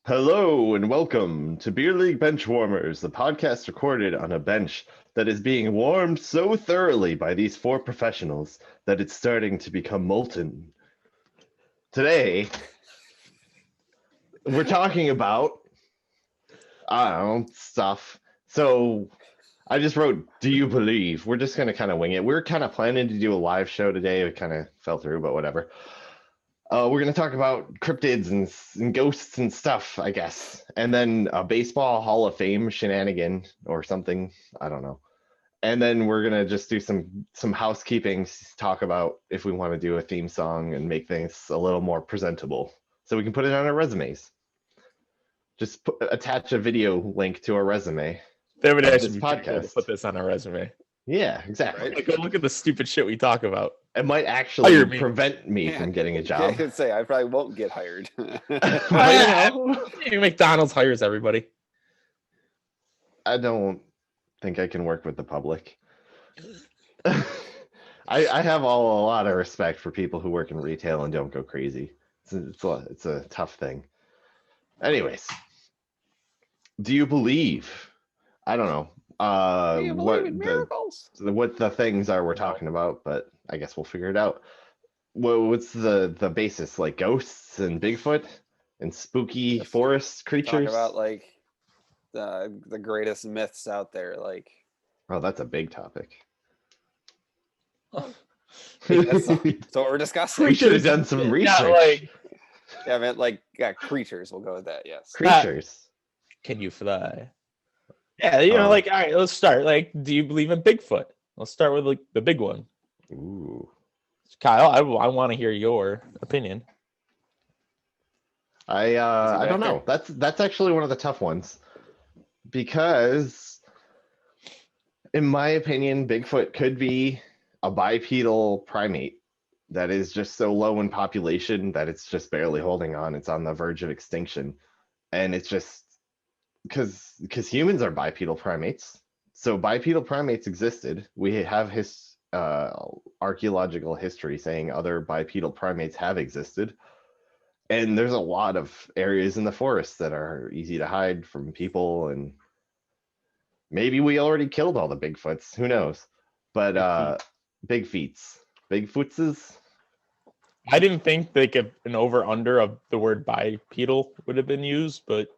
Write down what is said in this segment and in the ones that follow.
Hello and welcome to Beer League Benchwarmers, the podcast recorded on a bench that is being warmed so thoroughly by these four professionals that it's starting to become molten. Today, we're talking about, I don't know, stuff. So I just wrote, do you believe? We're just going to kind of wing it. We were kind of planning to do a live show today. It kind of fell through, but whatever. We're going to talk about cryptids and ghosts and stuff, I guess. And then a baseball Hall of Fame shenanigan or something. I don't know. And then we're going to just do some housekeeping, talk about if we want to do a theme song and make things a little more presentable so we can put it on our resumes. Just attach a video link to our resume. That would of actually this be pretty cool to podcast. put this on our resume. Yeah, exactly. Like, go look at the stupid shit we talk about. It might actually Hire me. prevent me from getting a I job. could say I probably won't get hired. McDonald's hires everybody. I don't think I can work with the public. I have a lot of respect for people who work in retail and don't go crazy. It's a tough thing. Anyways, do you believe? I don't know. Do you believe in miracles? What the things are we're talking about, but I guess we'll figure it out. What's the basis? Like ghosts and Bigfoot and spooky forest creatures? Talk about like the greatest myths out there. Like, Oh, that's a big topic. that's what we're discussing. We should have done some research. Yeah, I meant like creatures. We'll go with that. Yes. Creatures. Can you fly? Yeah, all right, let's start. Like, do you believe in Bigfoot? Let's start with like the big one. Ooh. Kyle, I want to hear your opinion. I don't know. That's actually one of the tough ones because, in my opinion, Bigfoot could be a bipedal primate that is just so low in population that it's just barely holding on. It's on the verge of extinction, and it's just because humans are bipedal primates. So bipedal primates existed. We have his archaeological history saying other bipedal primates have existed. And there's a lot of areas in the forest that are easy to hide from people, and maybe we already killed all the Bigfoots. Who knows? But Bigfootses. I didn't think like an over under of the word bipedal would have been used, but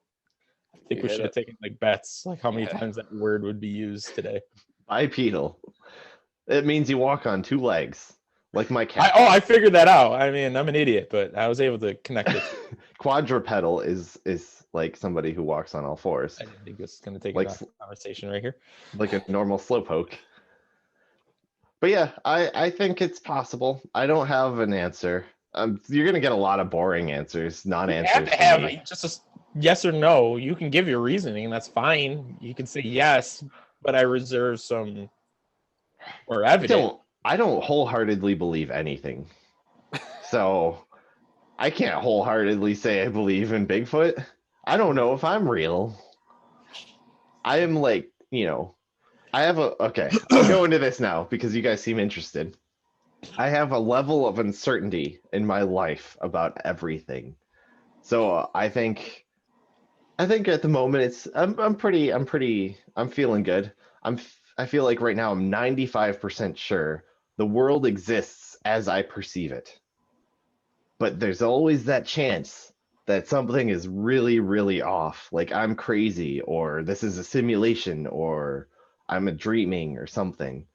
I think we should have taken like bets, like how many times that word would be used today. Bipedal. It means you walk on two legs, like my cat. I figured that out. I mean, I'm an idiot, but I was able to connect it. Quadrupedal is like somebody who walks on all fours. I didn't think this was going to take Like a conversation right here. Like a normal slowpoke. But yeah, I think it's possible. I don't have an answer. You're going to get a lot of boring answers, non-answers. You have to have just a yes or no. You can give your reasoning. That's fine. You can say yes, but I reserve some or evidence. I don't wholeheartedly believe anything. So I can't wholeheartedly say I believe in Bigfoot. I don't know if I'm real. I am like, okay, I'll go into this now because you guys seem interested. I have a level of uncertainty in my life about everything. So I think at the moment I'm feeling good. I feel like right now I'm 95% sure the world exists as I perceive it. But there's always that chance that something is really, really off. Like I'm crazy, or this is a simulation, or I'm a dreaming or something.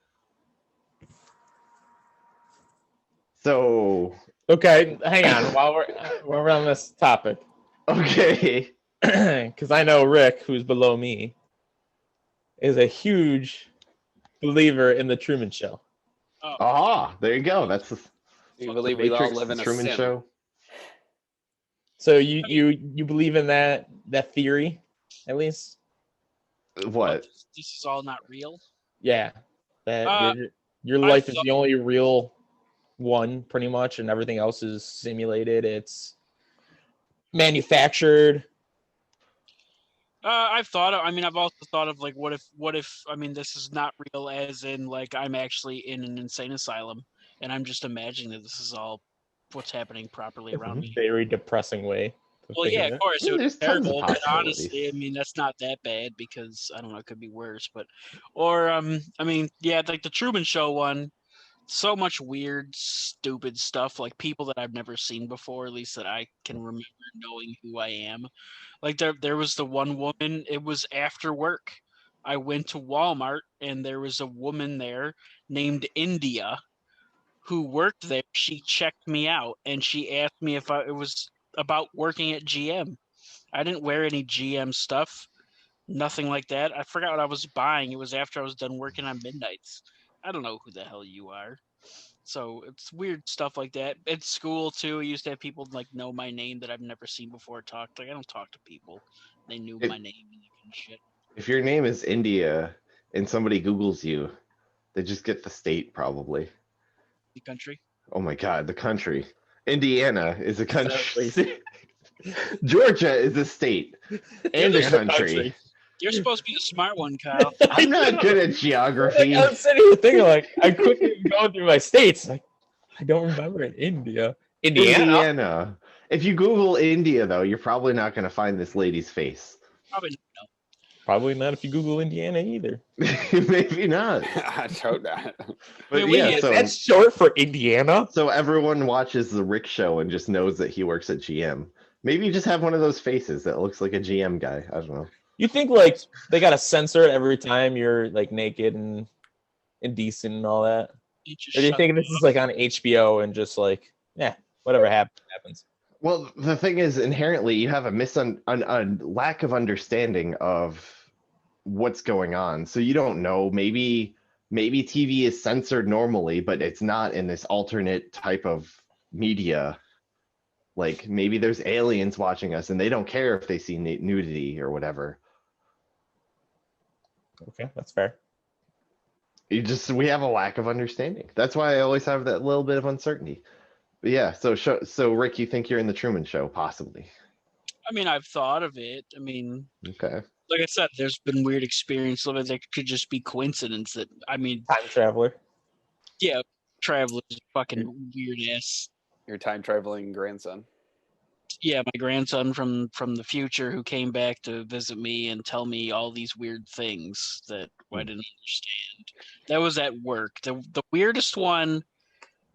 So okay, hang on while we're on this topic. Okay. Because I know Rick, who's below me, is a huge believer in the Truman Show. There you go. That's You believe we all live in a Truman sim. Show. So you believe in that theory, at least? What? This is all not real. Yeah, that your life is the only real one, pretty much, and everything else is simulated. It's manufactured. I've also thought of like, what if, this is not real, as in like I'm actually in an insane asylum and I'm just imagining that this is all what's happening properly around me. Very depressing way Well, think yeah, of of it. course Yeah, it would be there's tons of terrible, but possibilities. honestly, I mean that's not that bad because I don't know, it could be worse. But or I mean, yeah, like the Truman Show one, so much weird, stupid stuff, like people that I've never seen before, at least that I can remember knowing who I am. Like there was the one woman. It was after work. I went to Walmart and there was a woman there named India who worked there. She checked me out and she asked me if it was about working at GM. I didn't wear any GM stuff, nothing like that. I forgot what I was buying. It was after I was done working on Midnights. I don't know who the hell you are. So it's weird stuff like that. At school too, I used to have people like know my name that I've never seen before. Like I don't talk to people. They knew my name and that kind of shit. If your name is India and somebody Googles you, they just get the state probably. The country. Oh my God, the country. Indiana is a country. Exactly. Georgia is a state and a the country. You're supposed to be the smart one, Kyle. I'm not good at geography. Like, I'm sitting here thinking, like, I quickly going through my states. Like, I don't remember in Indiana. Indiana. If you Google India, though, you're probably not going to find this lady's face. Probably no. Probably not if you Google Indiana either. Maybe not. I hope not. But Wait, yeah, is so That's short for Indiana. so everyone watches the Rick show and just knows that he works at GM. Maybe you just have one of those faces that looks like a GM guy. I don't know. You think like they gotta censor it every time you're like naked and indecent and all that? You just Or do you shut think up. this is like on HBO and just like, yeah, whatever happens? Well, the thing is, inherently, you have a lack of understanding of what's going on. So you don't know. Maybe TV is censored normally, but it's not in this alternate type of media. Like maybe there's aliens watching us and they don't care if they see nudity or whatever. Okay, that's fair. We have a lack of understanding. That's why I always have that little bit of uncertainty. But yeah, so Rick, you think you're in the Truman Show, possibly? I mean, I've thought of it. I mean, Okay. like I said, there's been weird experiences of it that could just be coincidence. That I mean, Time traveler. yeah, travelers fucking weird ass. Your time traveling grandson. Yeah, my grandson from the future who came back to visit me and tell me all these weird things that I didn't understand. That was at work. The weirdest one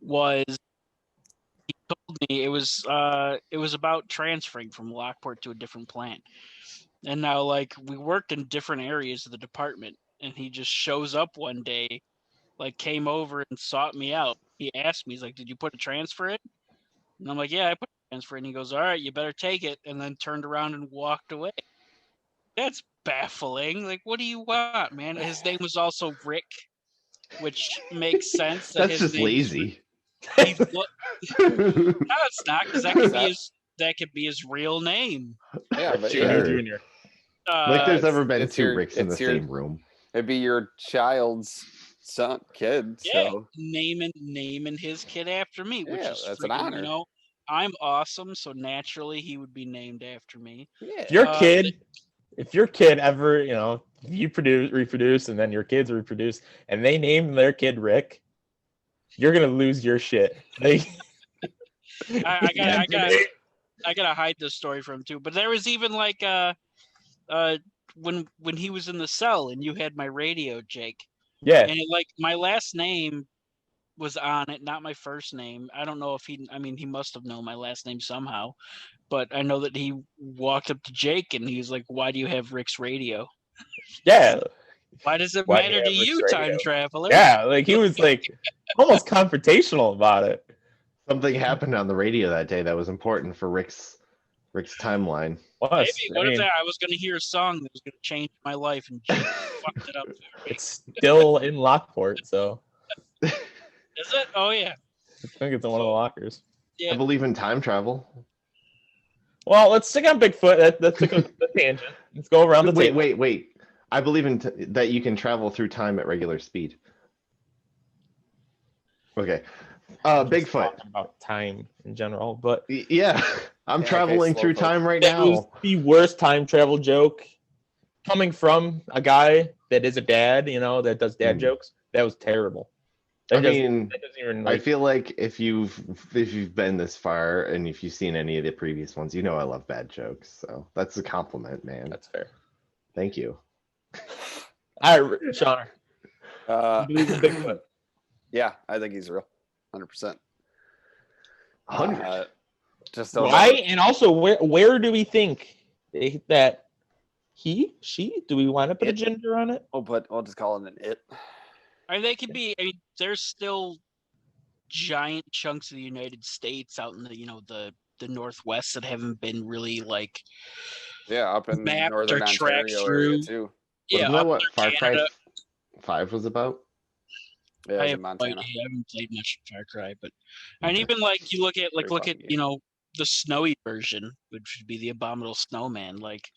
was he told me it was about transferring from Lockport to a different plant. And now like we worked in different areas of the department and he just shows up one day, like came over and sought me out. He asked me, he's like, "Did you put a transfer in?" And I'm like, "Yeah, I put a transfer in." He goes, "All right, you better take it," and then turned around and walked away. That's baffling. Like, what do you want, man? His name was also Rick, which makes sense. That's his just name is lazy. Rick. No, it's not, because that could be his real name. Yeah, but Sure. Junior. Like there's it's- ever been it's two your- Ricks in the it's your- same room. it'd be your child's kid. Yeah, So naming his kid after me, which Yeah, is that's an freaking, honor. you know, I'm awesome, so naturally he would be named after me. yeah, If your kid ever, you reproduce, and then your kids reproduce, and they name their kid Rick, you're gonna lose your shit. Like, I gotta hide this story from him too. But there was even like when he was in the cell and you had my radio, Jake, yeah, and it, like my last name was on it, not my first name. I don't know if he must have known my last name somehow, but I know that he walked up to Jake and he was like, "Why do you have Rick's radio? yeah, Why does it Why do you matter to have Rick's you, radio?" time traveler?" yeah. Like he was like almost confrontational about it. Something happened on the radio that day that was important for Rick's timeline. Maybe what if I was going to hear a song that was going to change my life and Jake fucked it up? It's still in Lockport, so Is it? Oh yeah. I think it's in one of the lockers. Yeah. I believe in time travel. Well, let's stick on Bigfoot. That took a tangent. Let's go around the table. Wait. I believe in that you can travel through time at regular speed. Okay. Just Bigfoot. talking about time in general, but Yeah, I'm Yeah, traveling okay, through slowpoke. time right that was now. the worst time travel joke coming from a guy that is a dad, that does dad jokes. That was terrible. I mean, that doesn't even I like. feel like if you've been this far and if you've seen any of the previous ones, you know I love bad jokes. So that's a compliment, man. That's fair. Thank you. All right, Sean. Uh, You believe in Bigfoot? yeah, I think he's real, 100%. 100. Just don't Why? know. And also, where do we think that he, she? Do we want to put a It. gender on it? I'll just call it an it. I mean, they could be. I mean, there's still giant chunks of the United States out in the the Northwest that haven't been really like Yeah, up in mapped or northern tracked Ontario area through. too. Yeah, Wasn't that up what through Far Cry Canada. 5 was about? Yeah, I it's have in no Montana. idea. I haven't played much of Far Cry, but and Okay. even like you look at Very fun game. the snowy version, which would be the Abominable Snowman. Like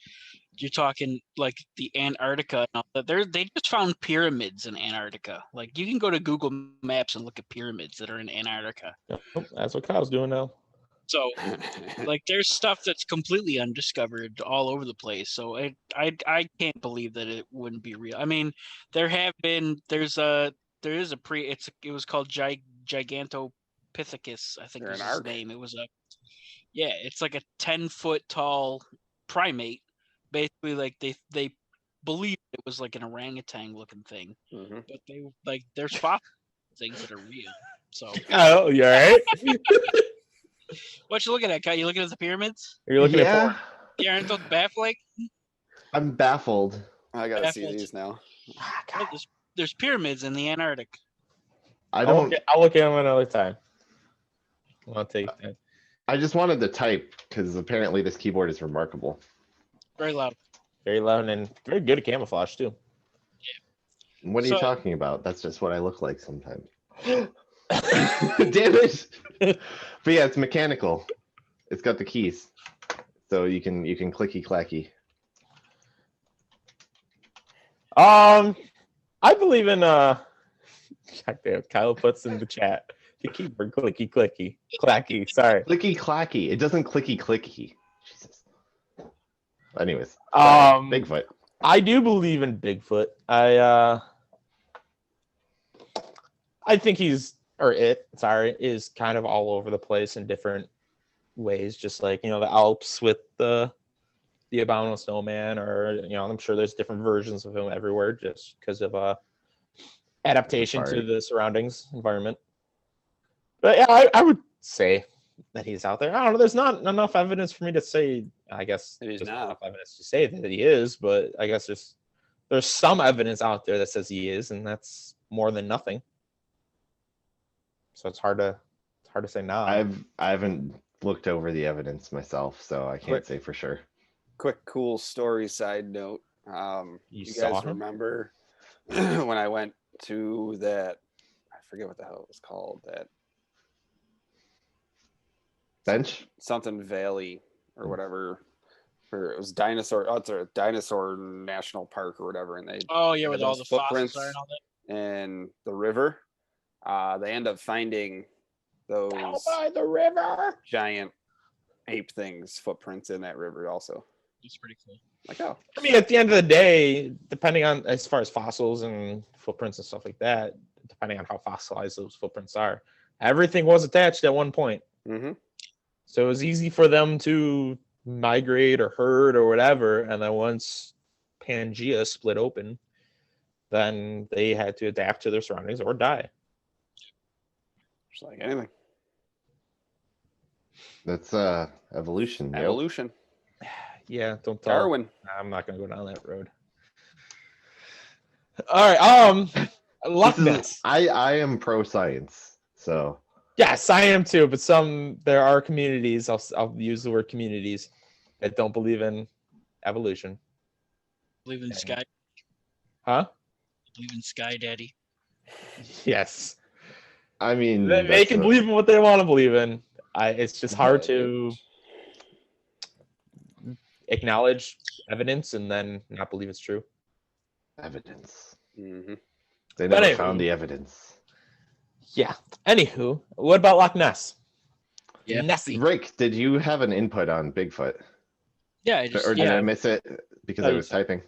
you're talking like the Antarctica and all that. They just found pyramids in Antarctica. Like you can go to Google Maps and look at pyramids that are in Antarctica. Nope, that's what Kyle's doing now. So like there's stuff that's completely undiscovered all over the place. So I can't believe that it wouldn't be real. I mean, there is a it was called Gigantopithecus, I think They're was an his arc. name. It's like a 10-foot tall primate. Basically, like they believe it was like an orangutan looking thing, Mhm. but there's fossil things that are real. So Oh, you all right? what you looking at, Kyle? You looking at the pyramids? Are you looking at porn? Yeah, aren't those baffling? I'm baffled. I gotta see Baffled. these now. Ah, Oh, God. there's pyramids in the Antarctic. I I'll don't. look at them another time. I'll take that. I just wanted to type because apparently this keyboard is remarkable. Very loud. Very loud and very good at camouflage too. What are you So- talking about? That's just what I look like sometimes. Damn it! But yeah, it's mechanical. It's got the keys, so you can clicky clacky. I believe in Kyle puts in the chat the keyboard clicky clicky clacky. Sorry. Clicky clacky. It doesn't clicky clicky. Jesus. Anyways, sorry. Bigfoot. I do believe in Bigfoot. I think is kind of all over the place in different ways, just like the Alps with the Abominable Snowman, or I'm sure there's different versions of him everywhere just because of adaptation to the surroundings environment. But yeah, I would say that he's out there. I don't know. There's not enough evidence for me to say. I guess It is there's not. not enough evidence to say that he is, but I guess there's some evidence out there that says he is, and that's more than nothing. So it's hard to say no. I haven't looked over the evidence myself, so I can't say for sure. Quick cool story side note. You guys saw him? remember when I went to that, I forget what the hell it was called, that Bench? something Valley or whatever. It was dinosaur. Oh, it's a dinosaur national park or whatever, and they Oh yeah, had with all those the fossils footprints are and all that. in the river. They end up finding those Down by the river. giant ape things footprints in that river also. It's pretty cool. Like, oh, I mean, at the end of the day, depending on as far as fossils and footprints and stuff like that, depending on how fossilized those footprints are, everything was attached at one point. mm-hmm. So it was easy for them to migrate or herd or whatever. And then once Pangea split open, then they had to adapt to their surroundings or die. Just like anything. That's evolution. Yep. Evolution. Yeah, don't tell. Darwin. I'm not gonna go down that road. All right. Loch Ness. I am pro science, so Yes, I am too. But there are communities. I'll use the word communities that don't believe in evolution. Believe in Sky. Huh? Believe in Sky Daddy. Yes. I mean They can believe in what they want to believe in. It's just hard to acknowledge evidence and then not believe it's true. evidence. Mm-hmm. They But never anyway. found the evidence. Yeah. Anywho, what about Loch Ness? Yeah. Nessie. Rick, did you have an input on Bigfoot, Yeah, I just or did I miss it because Oh, I you was said- typing?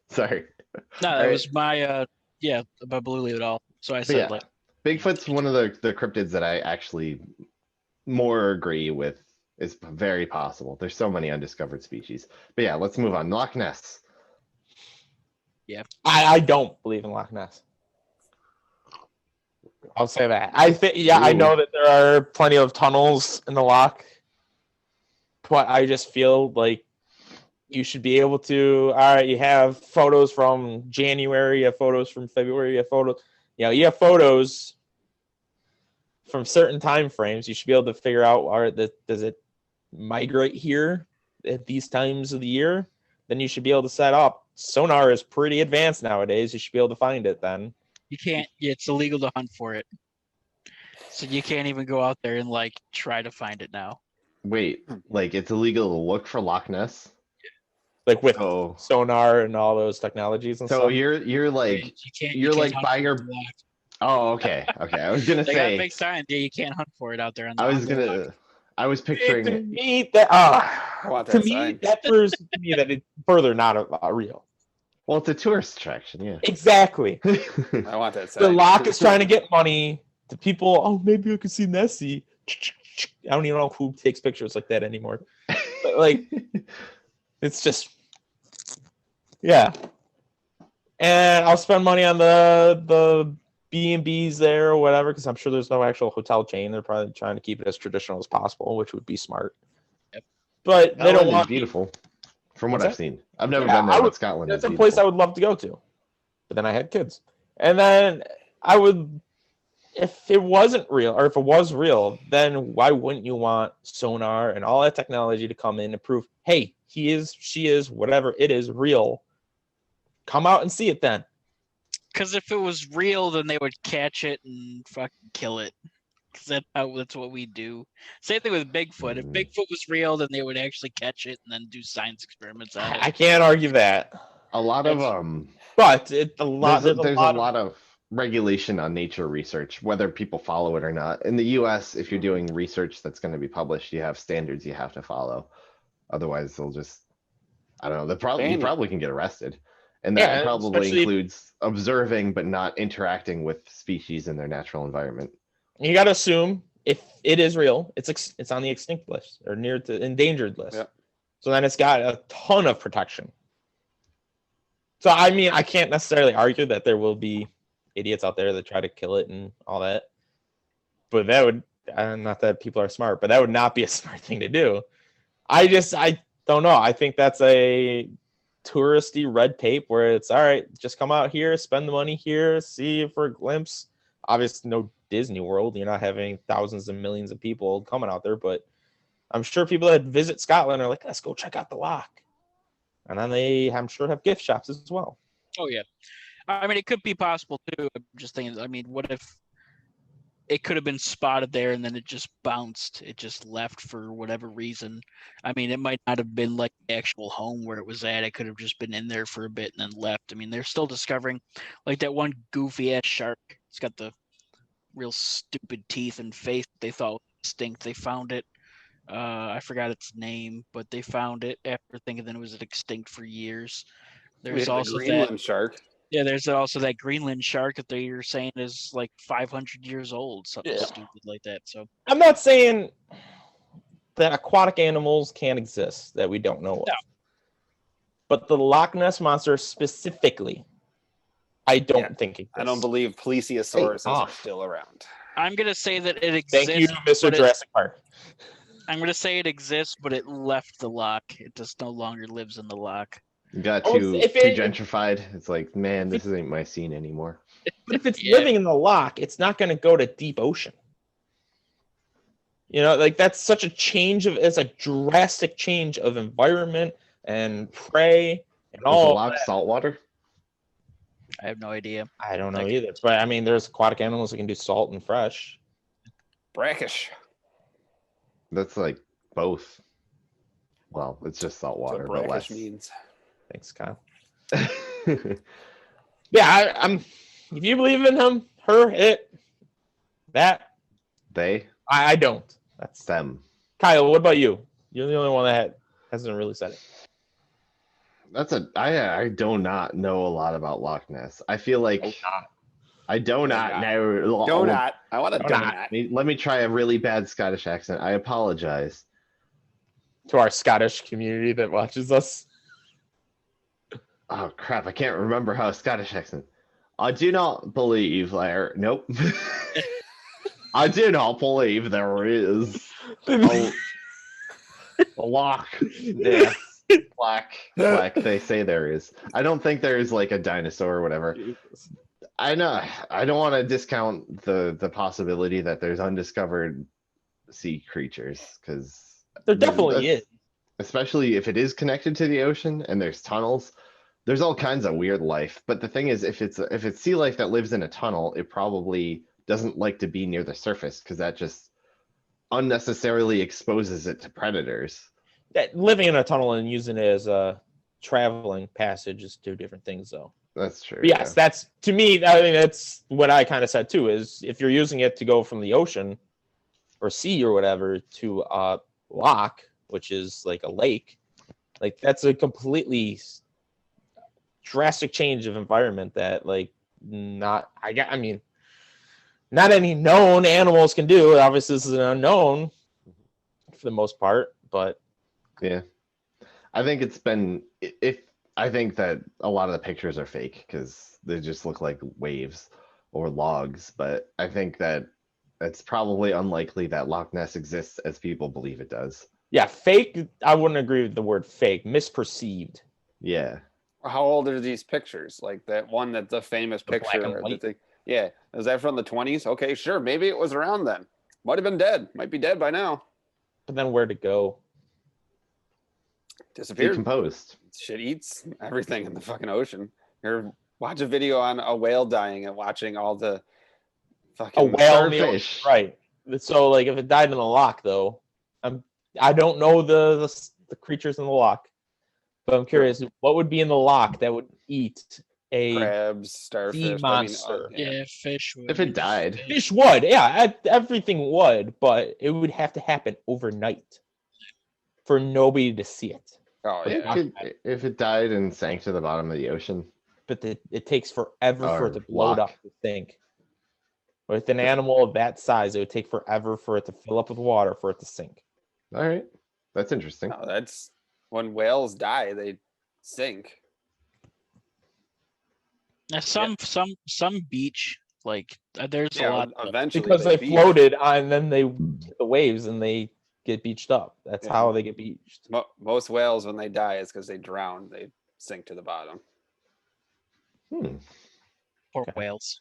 Sorry. no, that Alright. was my but I believe it all. So I said yeah. like Bigfoot's one of the cryptids that I actually more agree with. Is very possible. There's so many undiscovered species. But yeah, let's move on. Loch Ness. I don't believe in Loch Ness. I'll say that. I think, yeah, I know Ooh. that there are plenty of tunnels in the loch, but I just feel like you should be able to. All right, you have photos from January, you have photos from February, you have photos. You have photos from certain time frames. You should be able to figure out, all right, does it migrate here at these times of the year? Then you should be able to set up. Sonar is pretty advanced nowadays. You should be able to find it then. You can't. It's illegal to hunt for it, so you can't even go out there and like try to find it now. Wait, like it's illegal to look for Loch Ness? Like with So sonar and all those technologies and so stuff. you're like You can't like hunt by for your the loch. Oh, okay. Okay. I was gonna They got a say big sign. Yeah, you can't hunt for it out there on the. I was on the gonna loch. I was picturing to it. me, that I want to that me sign. that proves to me that it's further not real. Well, it's a tourist attraction, yeah. Exactly. I want that The sign. loch is trying to get money to people. Oh, maybe I could see Nessie. I don't even know who takes pictures like that anymore. But like, it's just, yeah. And I'll spend money on the B&Bs there or whatever, because I'm sure there's no actual hotel chain. They're probably trying to keep it as traditional as possible, which would be smart. Yep. But they don't Scotland is want beautiful, from what What's I've that? seen. I've never Yeah, been there, I but would- Scotland That's is a place I beautiful. would love to go to. But then I had kids. And then I would, if it wasn't real, or if it was real, then why wouldn't you want sonar and all that technology to come in and prove, hey, he is, she is, whatever it is, real. Come out and see it then. Because if it was real, then they would catch it and fucking kill it. Because that's what we do. Same thing with Bigfoot. If Bigfoot was real, then they would actually catch it and then do science experiments on I it. can't argue that. A lot of But there's a lot of regulation on nature research, whether people follow it or not. In the US, if you're doing research that's going to be published, you have standards you have to follow. Otherwise, they'll just, I don't know, you probably can get arrested. And that Yeah, probably especially- includes observing but not interacting with species in their natural environment. You got to assume if it is real, it's on the extinct list or near to endangered list. Yep. So then it's got a ton of protection. So I mean, I can't necessarily argue that there will be idiots out there that try to kill it and all that. But that would, not that people are smart, but that would not be a smart thing to do. I don't know. I think that's a touristy red tape where it's all right, just come out here, spend the money here, see for a glimpse. Obviously, no Disney World. You're not having thousands and millions of people coming out there, but I'm sure people that visit Scotland are like, let's go check out the loch. And then I'm sure, have gift shops as well. Oh yeah, I mean it could be possible too. I'm just thinking. I mean, what if it could have been spotted there and then it just bounced? It just left for whatever reason. I mean, it might not have been like the actual home where it was at. It could have just been in there for a bit and then left. I mean, they're still discovering, like that one goofy ass shark. It's got the real stupid teeth and face they thought was extinct. They found it. I forgot its name, but they found it after thinking that it was extinct for years. There's also the Greenland shark. Yeah, there's also that Greenland shark that they're saying is like 500 years old, something stupid like that. So I'm not saying that aquatic animals can't exist that we don't know of. No. But the Loch Ness monster specifically, I don't think exists. I don't believe plesiosauruses are still around. I'm gonna say that it exists. Thank you, Mr. Jurassic Park. I'm gonna say it exists, but it left the loch. It just no longer lives in the loch. You got Oh, too gentrified. It's like, man, this ain't my scene anymore. But if it's living in the loch, it's not going to go to deep ocean. You know, like that's such a change it's a drastic change of environment and prey and all. Is the loch saltwater? I have no idea. I don't know either. But I mean, there's aquatic animals that can do salt and fresh. Brackish. That's like both. Well, it's just saltwater, but less. Means. Thanks, Kyle. Yeah, I'm. If you believe in him, her, it, that, They, I don't. That's them. Kyle. What about you? You're the only one that hasn't really said it. I do not know a lot about Loch Ness. I feel like I do not know. Donut. I want a Donut. donut. Let me try a really bad Scottish accent. I apologize. To our Scottish community that watches us. Oh crap! I can't remember how a Scottish accent. I do not believe there. Nope. I do not believe there is a lock. Yeah, black. They say there is. I don't think there is like a dinosaur or whatever. I know. I don't want to discount the possibility that there's undiscovered sea creatures because There definitely is. especially if it is connected to the ocean and there's tunnels. There's all kinds of weird life, but the thing is, if it's sea life that lives in a tunnel, it probably doesn't like to be near the surface because that just unnecessarily exposes it to predators. That living in a tunnel and using it as a traveling passage is two different things, though. That's true. But yes, that's to me. I mean, that's what I kind of said too. Is if you're using it to go from the ocean or sea or whatever to a lock, which is like a lake, like that's a completely drastic change of environment that like not I mean not any known animals can do. Obviously this is an unknown for the most part, but yeah. I think it's been if I think that a lot of the pictures are fake because they just look like waves or logs, but I think that it's probably unlikely that Loch Ness exists as people believe it does. yeah, fake. I wouldn't agree with the word fake. Misperceived. Yeah. How old are these pictures? Like that one that the famous The black and picture. white. Yeah. Is that from the 20s? Okay, sure. Maybe it was around then. Might have been dead. Might be dead by now. But then where'd it go? Disappeared. Decomposed. Shit eats everything in the fucking ocean. Or watch a video on a whale dying and watching all the fucking A whale meal, starfish. right? So like if it died in a lock, though, I don't know the creatures in the lock, but I'm curious what would be in the lock that would eat a crabs, starfish. monster. Yeah, fish. If it died. fish would, yeah, everything would, but it would have to happen overnight for nobody to see it. Oh But yeah. if it died and sank to the bottom of the ocean. But it takes forever for it to Or bloat lock. up to sink. With an animal of that size, it would take forever for it to fill up with water for it to sink. All right. That's interesting. No, that's when whales die, they sink. Now, some beach like there's a lot. Eventually Because they beach. floated and then they hit the waves and they get beached up. That's Yeah. how they get beached. Most whales, when they die, is because they drown. They sink to the bottom. Poor whales.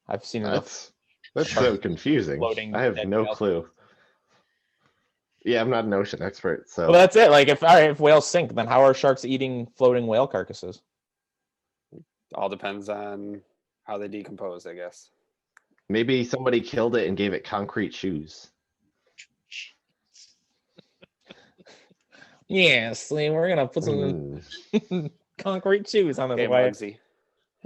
I've seen enough. That's so confusing. Floating I have dead no whales. clue. Yeah, I'm not an ocean expert, so Well, that's it. Like if whales sink, then how are sharks eating floating whale carcasses? All depends on how they decompose, I guess. maybe somebody killed it and gave it concrete shoes. Yes, we're gonna put some concrete shoes on Okay, the way. Muggsy.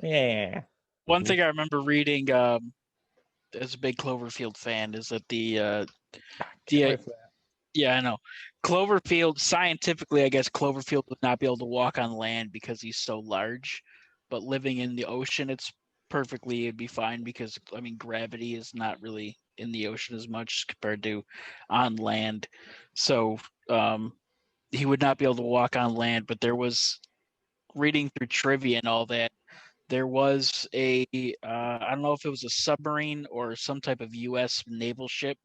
Yeah. One thing I remember reading as a big Cloverfield fan is that the yeah, I know. Cloverfield, scientifically, I guess Cloverfield would not be able to walk on land because he's so large. But living in the ocean, it'd be fine because, I mean, gravity is not really in the ocean as much compared to on land. So he would not be able to walk on land. But there was, reading through trivia and all that, there was I don't know if it was a submarine or some type of U.S. naval ship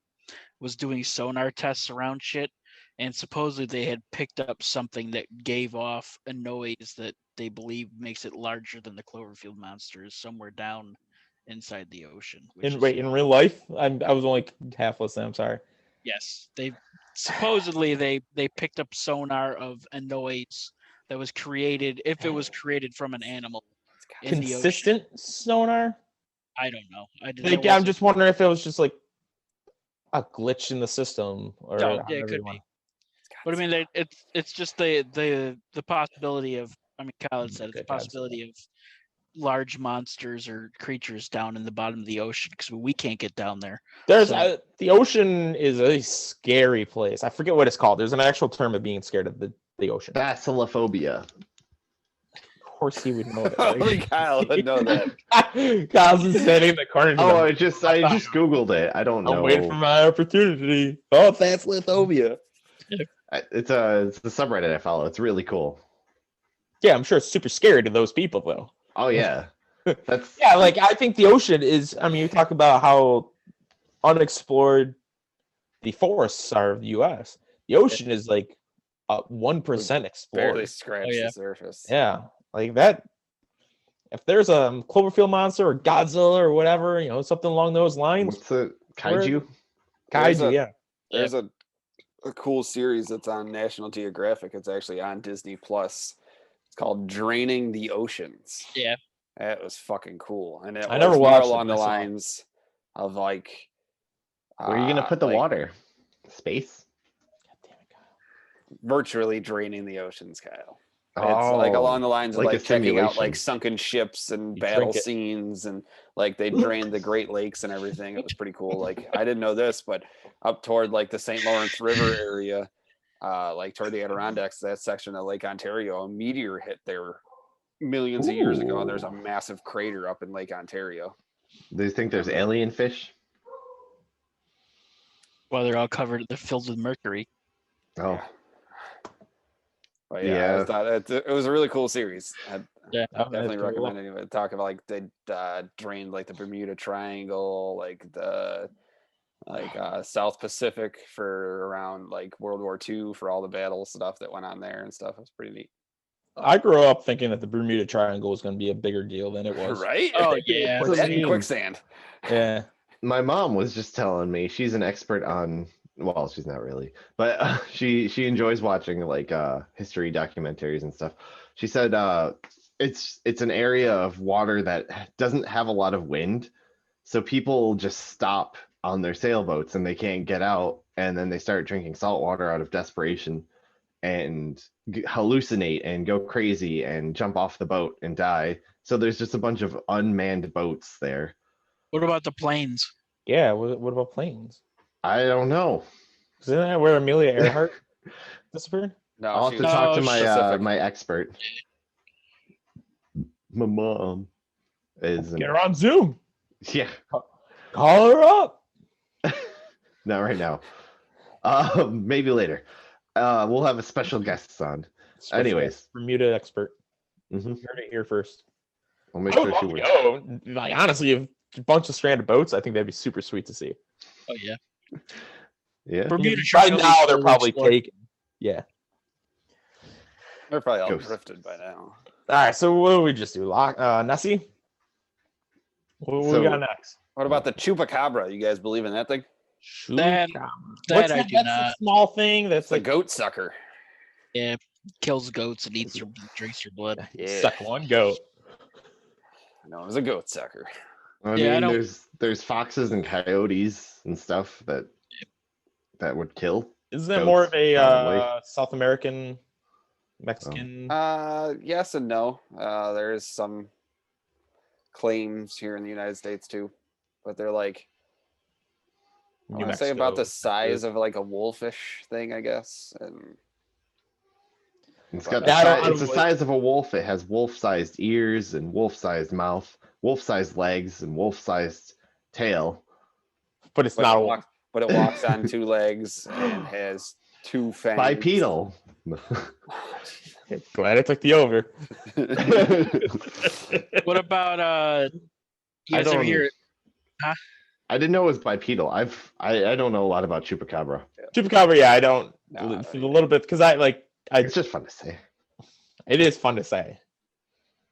was doing sonar tests around shit, and supposedly they had picked up something that gave off a noise that they believe makes it larger than the Cloverfield monster is somewhere down inside the ocean. In real life, I was only half listening. I'm sorry. Yes, they supposedly they picked up sonar of a noise that was created, if it was created from an animal in the ocean. Consistent sonar. I don't know. I'm just wondering if it was just like a glitch in the system, or No, it could be. But I mean, it's just the possibility of. I mean, Kyle had said it's the possibility of large monsters or creatures down in the bottom of the ocean because we can't get down there. There's the ocean is a scary place. I forget what it's called. There's an actual term of being scared of the ocean. Basilophobia. course he would know it. Only Right? Kyle would know that. Kyle's just standing in the corner. Oh, I just googled it. I don't I'm waiting for know. my opportunity. Oh, that's Lithovia. It's the subreddit I follow. It's really cool. Yeah, I'm sure it's super scary to those people though. Oh yeah, that's Yeah, like I think the ocean is. I mean, you talk about how unexplored the forests are of the U.S. The ocean is like 1% Barely explored. scratched yeah. the surface. Yeah, like that. If there's a Cloverfield monster or Godzilla or whatever, something along those lines, what's the kaiju? There's kaiju. a- Yeah, There's a cool series that's on National Geographic. It's actually on Disney Plus. It's called Draining the Oceans. Yeah. That was fucking cool. And it I was never more watched it, along but the I saw it. lines of like Where are you gonna put the like water? Space? God damn it, Kyle. virtually draining the oceans, Kyle. It's Oh, like along the lines of like a like checking out like simulation. sunken ships and You battle drink it. scenes, and like they drained the Great Lakes and everything. It was pretty cool. Like I didn't know this, but up toward like the St. Lawrence River area, like toward the Adirondacks, that section of Lake Ontario, a meteor hit there millions of years ago, and there's a Ooh. massive crater up in Lake Ontario. Do you think there's alien fish? Well, they're all covered. They're filled with mercury. Oh, But yeah, I Yeah. thought it was a really cool series. I Yeah. definitely pretty cool. recommend anyone talk about like they drained like the Bermuda Triangle, like the South Pacific for around like World War II for all the battle stuff that went on there and stuff. It was pretty neat. I grew up thinking that the Bermuda Triangle was going to be a bigger deal than it was. Right? Oh yeah. What's That it and mean? quicksand. Yeah. my mom was just telling me she's an expert on. Well, she's not really, but she enjoys watching like history documentaries and stuff. She said it's an area of water that doesn't have a lot of wind, so people just stop on their sailboats and they can't get out, and then they start drinking salt water out of desperation and hallucinate and go crazy and jump off the boat and die. So there's just a bunch of unmanned boats there. What about the planes? Yeah. What about planes? I don't know. Isn't that where Amelia Earhart disappeared? No, I'll have she to was talk to No, my specific. my expert. My mom is Get her on Zoom. yeah, Call her up. not right now. Maybe later. We'll have a special guest on. Special Anyways. Bermuda expert. Mhm. You heard it here first. I'll make I would sure she love to works. go. Like honestly, if a bunch of stranded boats, I think that'd be super sweet to see. Oh yeah. Yeah. Bermuda By Triangle now, is they're fully probably explored. taken. Yeah. They're probably all Ghost. drifted by now. All right. So what do we just do? Nessie. What we So- got next? What about the chupacabra? You guys believe in that thing? That- Chupacabra. that What's I that? do That's not. a small thing. That's It's the like goat sucker. Yeah. Kills goats and eats your drinks your blood. Yeah. suck one goat. I know it was a goat sucker. I Yeah, I mean, don't- there's foxes and coyotes and stuff that would kill. Isn't that more of a probably. South American, Mexican? Yes and no. There is some claims here in the United States too, but they're like I New want to say about the Mexico, size of like a wolfish thing, I guess. And It's got Yeah, it's the size of a wolf. It has wolf-sized ears and wolf-sized mouth, wolf-sized legs, and wolf-sized tail. but it's but not it a walks, but it walks on two legs and has two fangs. Bipedal. Glad I took the over. What about you I guys ever don't- hear I didn't know it was bipedal. I don't know a lot about chupacabra. Chupacabra, yeah, I don't. No, I don't a little bit because It's just fun to say. it is fun to say.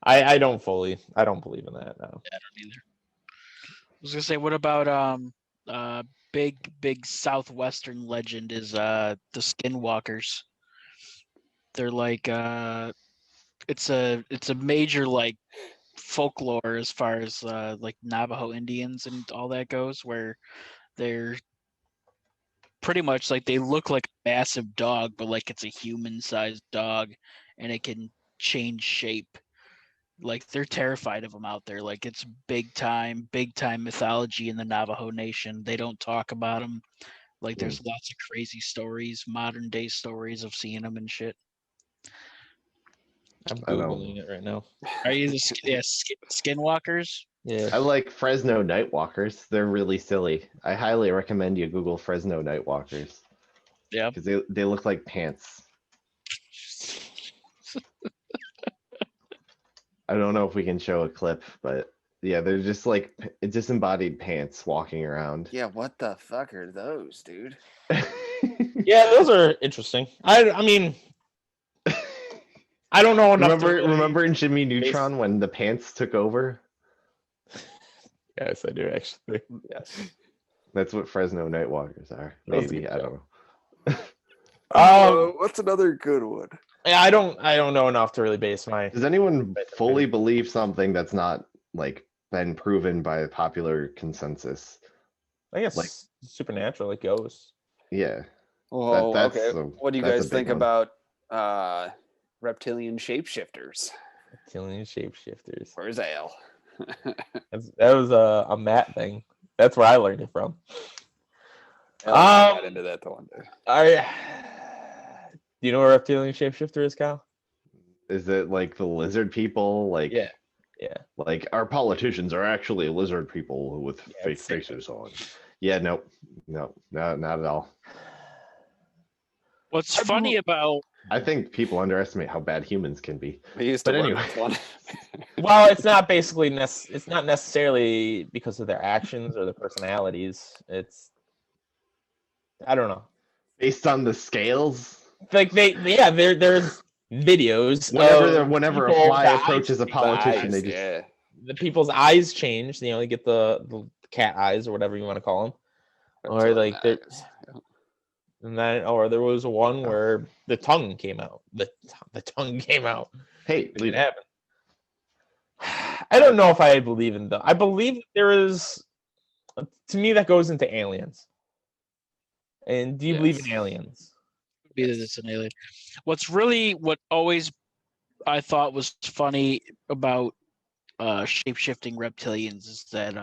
I don't believe in that. No. I don't either. I was gonna say, what about big southwestern legend is the skinwalkers. They're like it's a major like folklore as far as like Navajo Indians and all that goes, where they're pretty much like they look like a massive dog, but like it's a human-sized dog, and it can change shape. Like they're terrified of them out there. Like it's big time mythology in the Navajo Nation. They don't talk about them. Like there's lots of crazy stories, modern day stories of seeing them and shit. I'm I know. googling it right now. Are you the skinwalkers? Yeah. I like Fresno Nightwalkers. They're really silly. I highly recommend you Google Fresno Nightwalkers Yeah. because they look like pants. I don't know if we can show a clip, but yeah, they're just like disembodied pants walking around. Yeah, what the fuck are those, dude? Yeah, those are interesting. I mean, I don't know enough. Remember in Jimmy Neutron when the pants took over? Yes, I do actually. Yes. That's what Fresno Nightwalkers are. That was a Maybe good I show. don't know. What's another good one? Yeah, I don't know enough to really base my. Does anyone fully believe something that's not like been proven by popular consensus? I guess like- supernatural, like ghosts. Yeah. Oh, that's okay. What do you that's a guys big think one. about reptilian shapeshifters? Reptilian shapeshifters. Where's Al? That was a Matt thing. That's where I learned it from. I got into that the one day. Do you know what a reptilian shapeshifter is, Kyle? Is it like the lizard people? Like Yeah. Like our politicians are actually lizard people with fake it's same faces on. Yeah, no, not at all. What's funny about I think people underestimate how bad humans can be. We used to But work anyway. with one. Well, it's not basically it's not necessarily because of their actions or their personalities. It's I don't know. Based on the scales, Like there's videos. whenever a people, fly the approaches a eyes- politician, they the just Yeah. the people's eyes change. You know, they get the cat eyes or whatever you want to call them. Or like Reptilian eyes. and then or there was one where the tongue came out. The tongue came out. hey, It leave could it. happen. I don't know if I believe in them. I believe there is. To me, that goes into aliens. And do you believe in Yes. aliens? either it's an alien. What always I thought was funny about shape-shifting reptilians is that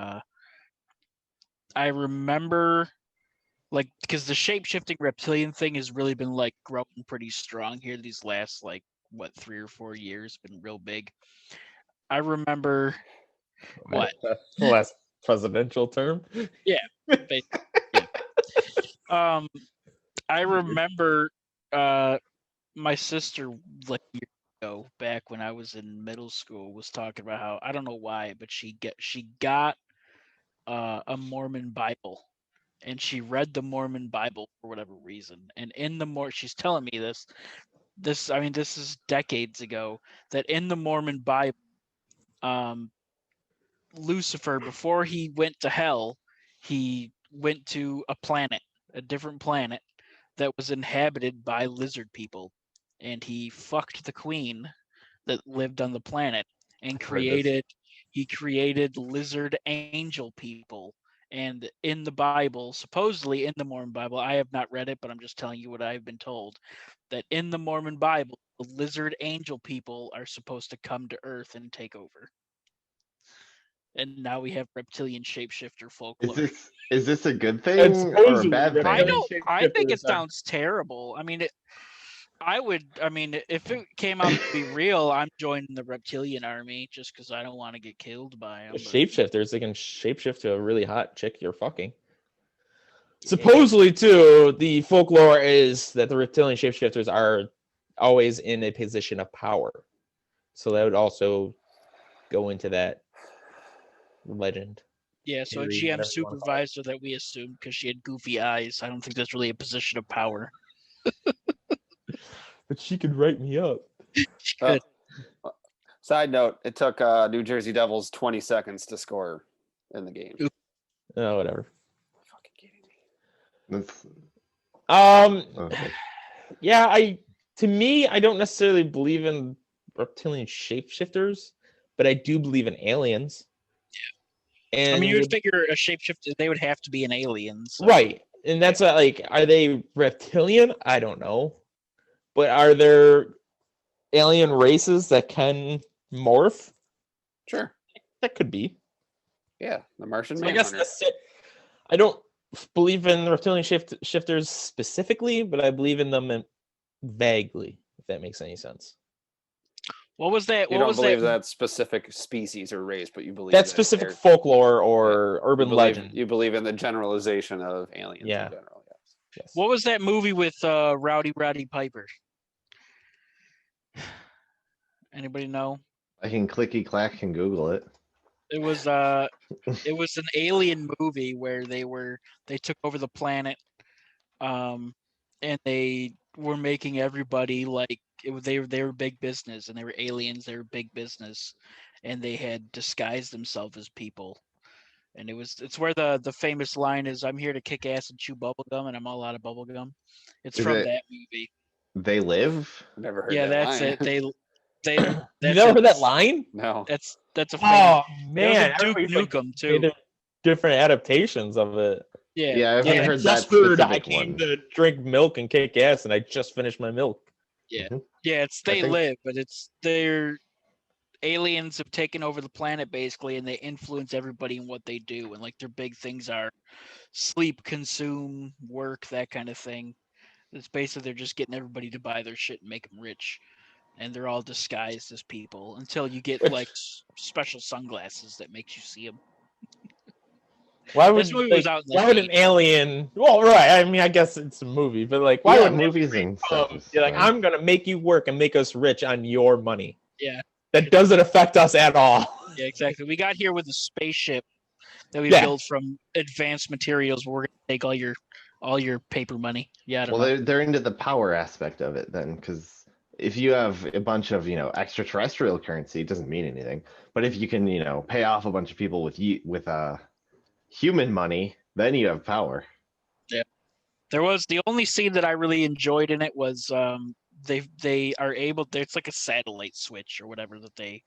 I remember like because the shape-shifting reptilian thing has really been like growing pretty strong here these last like 3 or 4 years, been real big. I remember what The last presidential term. I remember my sister like years ago back when I was in middle school was talking about how I don't know why, but she got a Mormon Bible and she read the Mormon Bible for whatever reason. And in the she's telling me this is decades ago, that in the Mormon Bible, Lucifer, before he went to hell, he went to a different planet that was inhabited by lizard people, and he fucked the queen that lived on the planet and he created lizard angel people. And in the Bible, supposedly in the Mormon Bible, I have not read it, but I'm just telling you what I've been told, that in the Mormon Bible, the lizard angel people are supposed to come to Earth and take over. And now we have reptilian shapeshifter folklore. Is this a good thing It's or a supposedly bad thing? I think it sounds terrible. I mean, if it came out to be real, I'm joining the reptilian army just because I don't want to get killed by them. Shapeshifters, they can shapeshift to a really hot chick you're fucking. Supposedly, too, the folklore is that the reptilian shapeshifters are always in a position of power. So that would also go into that legend. Yeah, so a Theory, GM whatever you wanna call it. supervisor that we assumed because she had goofy eyes. I don't think that's really a position of power. But she could write me up. Good. Side note: it took New Jersey Devils 20 seconds to score in the game. Oh, whatever. Fucking kidding me. Okay. Yeah, to me, I don't necessarily believe in reptilian shapeshifters, but I do believe in aliens. Yeah. And I mean, you would figure a shapeshifter, they would have to be an alien. So. Right. And that's like, are they reptilian? I don't know. But are there alien races that can morph? Sure. That could be. Yeah, the Martian So I guess Manhunter. that's it. I don't believe in reptilian shifters specifically, but I believe in them vaguely, if that makes any sense. What was that? You What don't was believe that? that specific species or race, but you believe That's that specific they're- folklore or urban legend. You believe in the generalization of aliens Yeah. in general. Yes. Yes. What was that movie with Rowdy Piper? Anybody know? I can clicky clack and Google it. It was an alien movie where they took over the planet, and they were making everybody like they were big business, and they were aliens. They were big business, and they had disguised themselves as people. And it's where the famous line is, "I'm here to kick ass and chew bubble gum, and I'm all out of bubble gum." It's Is from it that movie. They Live? Never heard Yeah, that that's line. it. They You that's never it. heard that line? No. That's a famous. Oh It was man, a Duke everybody's, like, Nukem too. made different adaptations of it. Yeah, Yeah, I haven't Yeah, I heard just that heard I specific came one. to drink milk and kick ass, and I just finished my milk. yeah. Mhm. It's I They think- Live, but they're aliens have taken over the planet basically, and they influence everybody in what they do. And like their big things are sleep, consume, work, that kind of thing. It's basically they're just getting everybody to buy their shit and make them rich. And they're all disguised as people until you get Which- like special sunglasses that makes you see them. Why would This movie was out in the why would an 80s. alien? Well, right. I mean, I guess it's a movie, but like, why Yeah, would an movies and stuff. alien is be like, fine. I'm gonna make you work and make us rich on your money? Yeah. That doesn't affect us at all. Yeah, exactly. We got here with a spaceship that we Yeah. built from advanced materials. We're gonna take all your paper money. Yeah, I don't Well, know. they're into the power aspect of it then, because if you have a bunch of extraterrestrial currency, it doesn't mean anything. But if you can pay off a bunch of people with human money, then you have power. There was the only scene that I really enjoyed in it was they are able it's like a satellite switch or whatever that they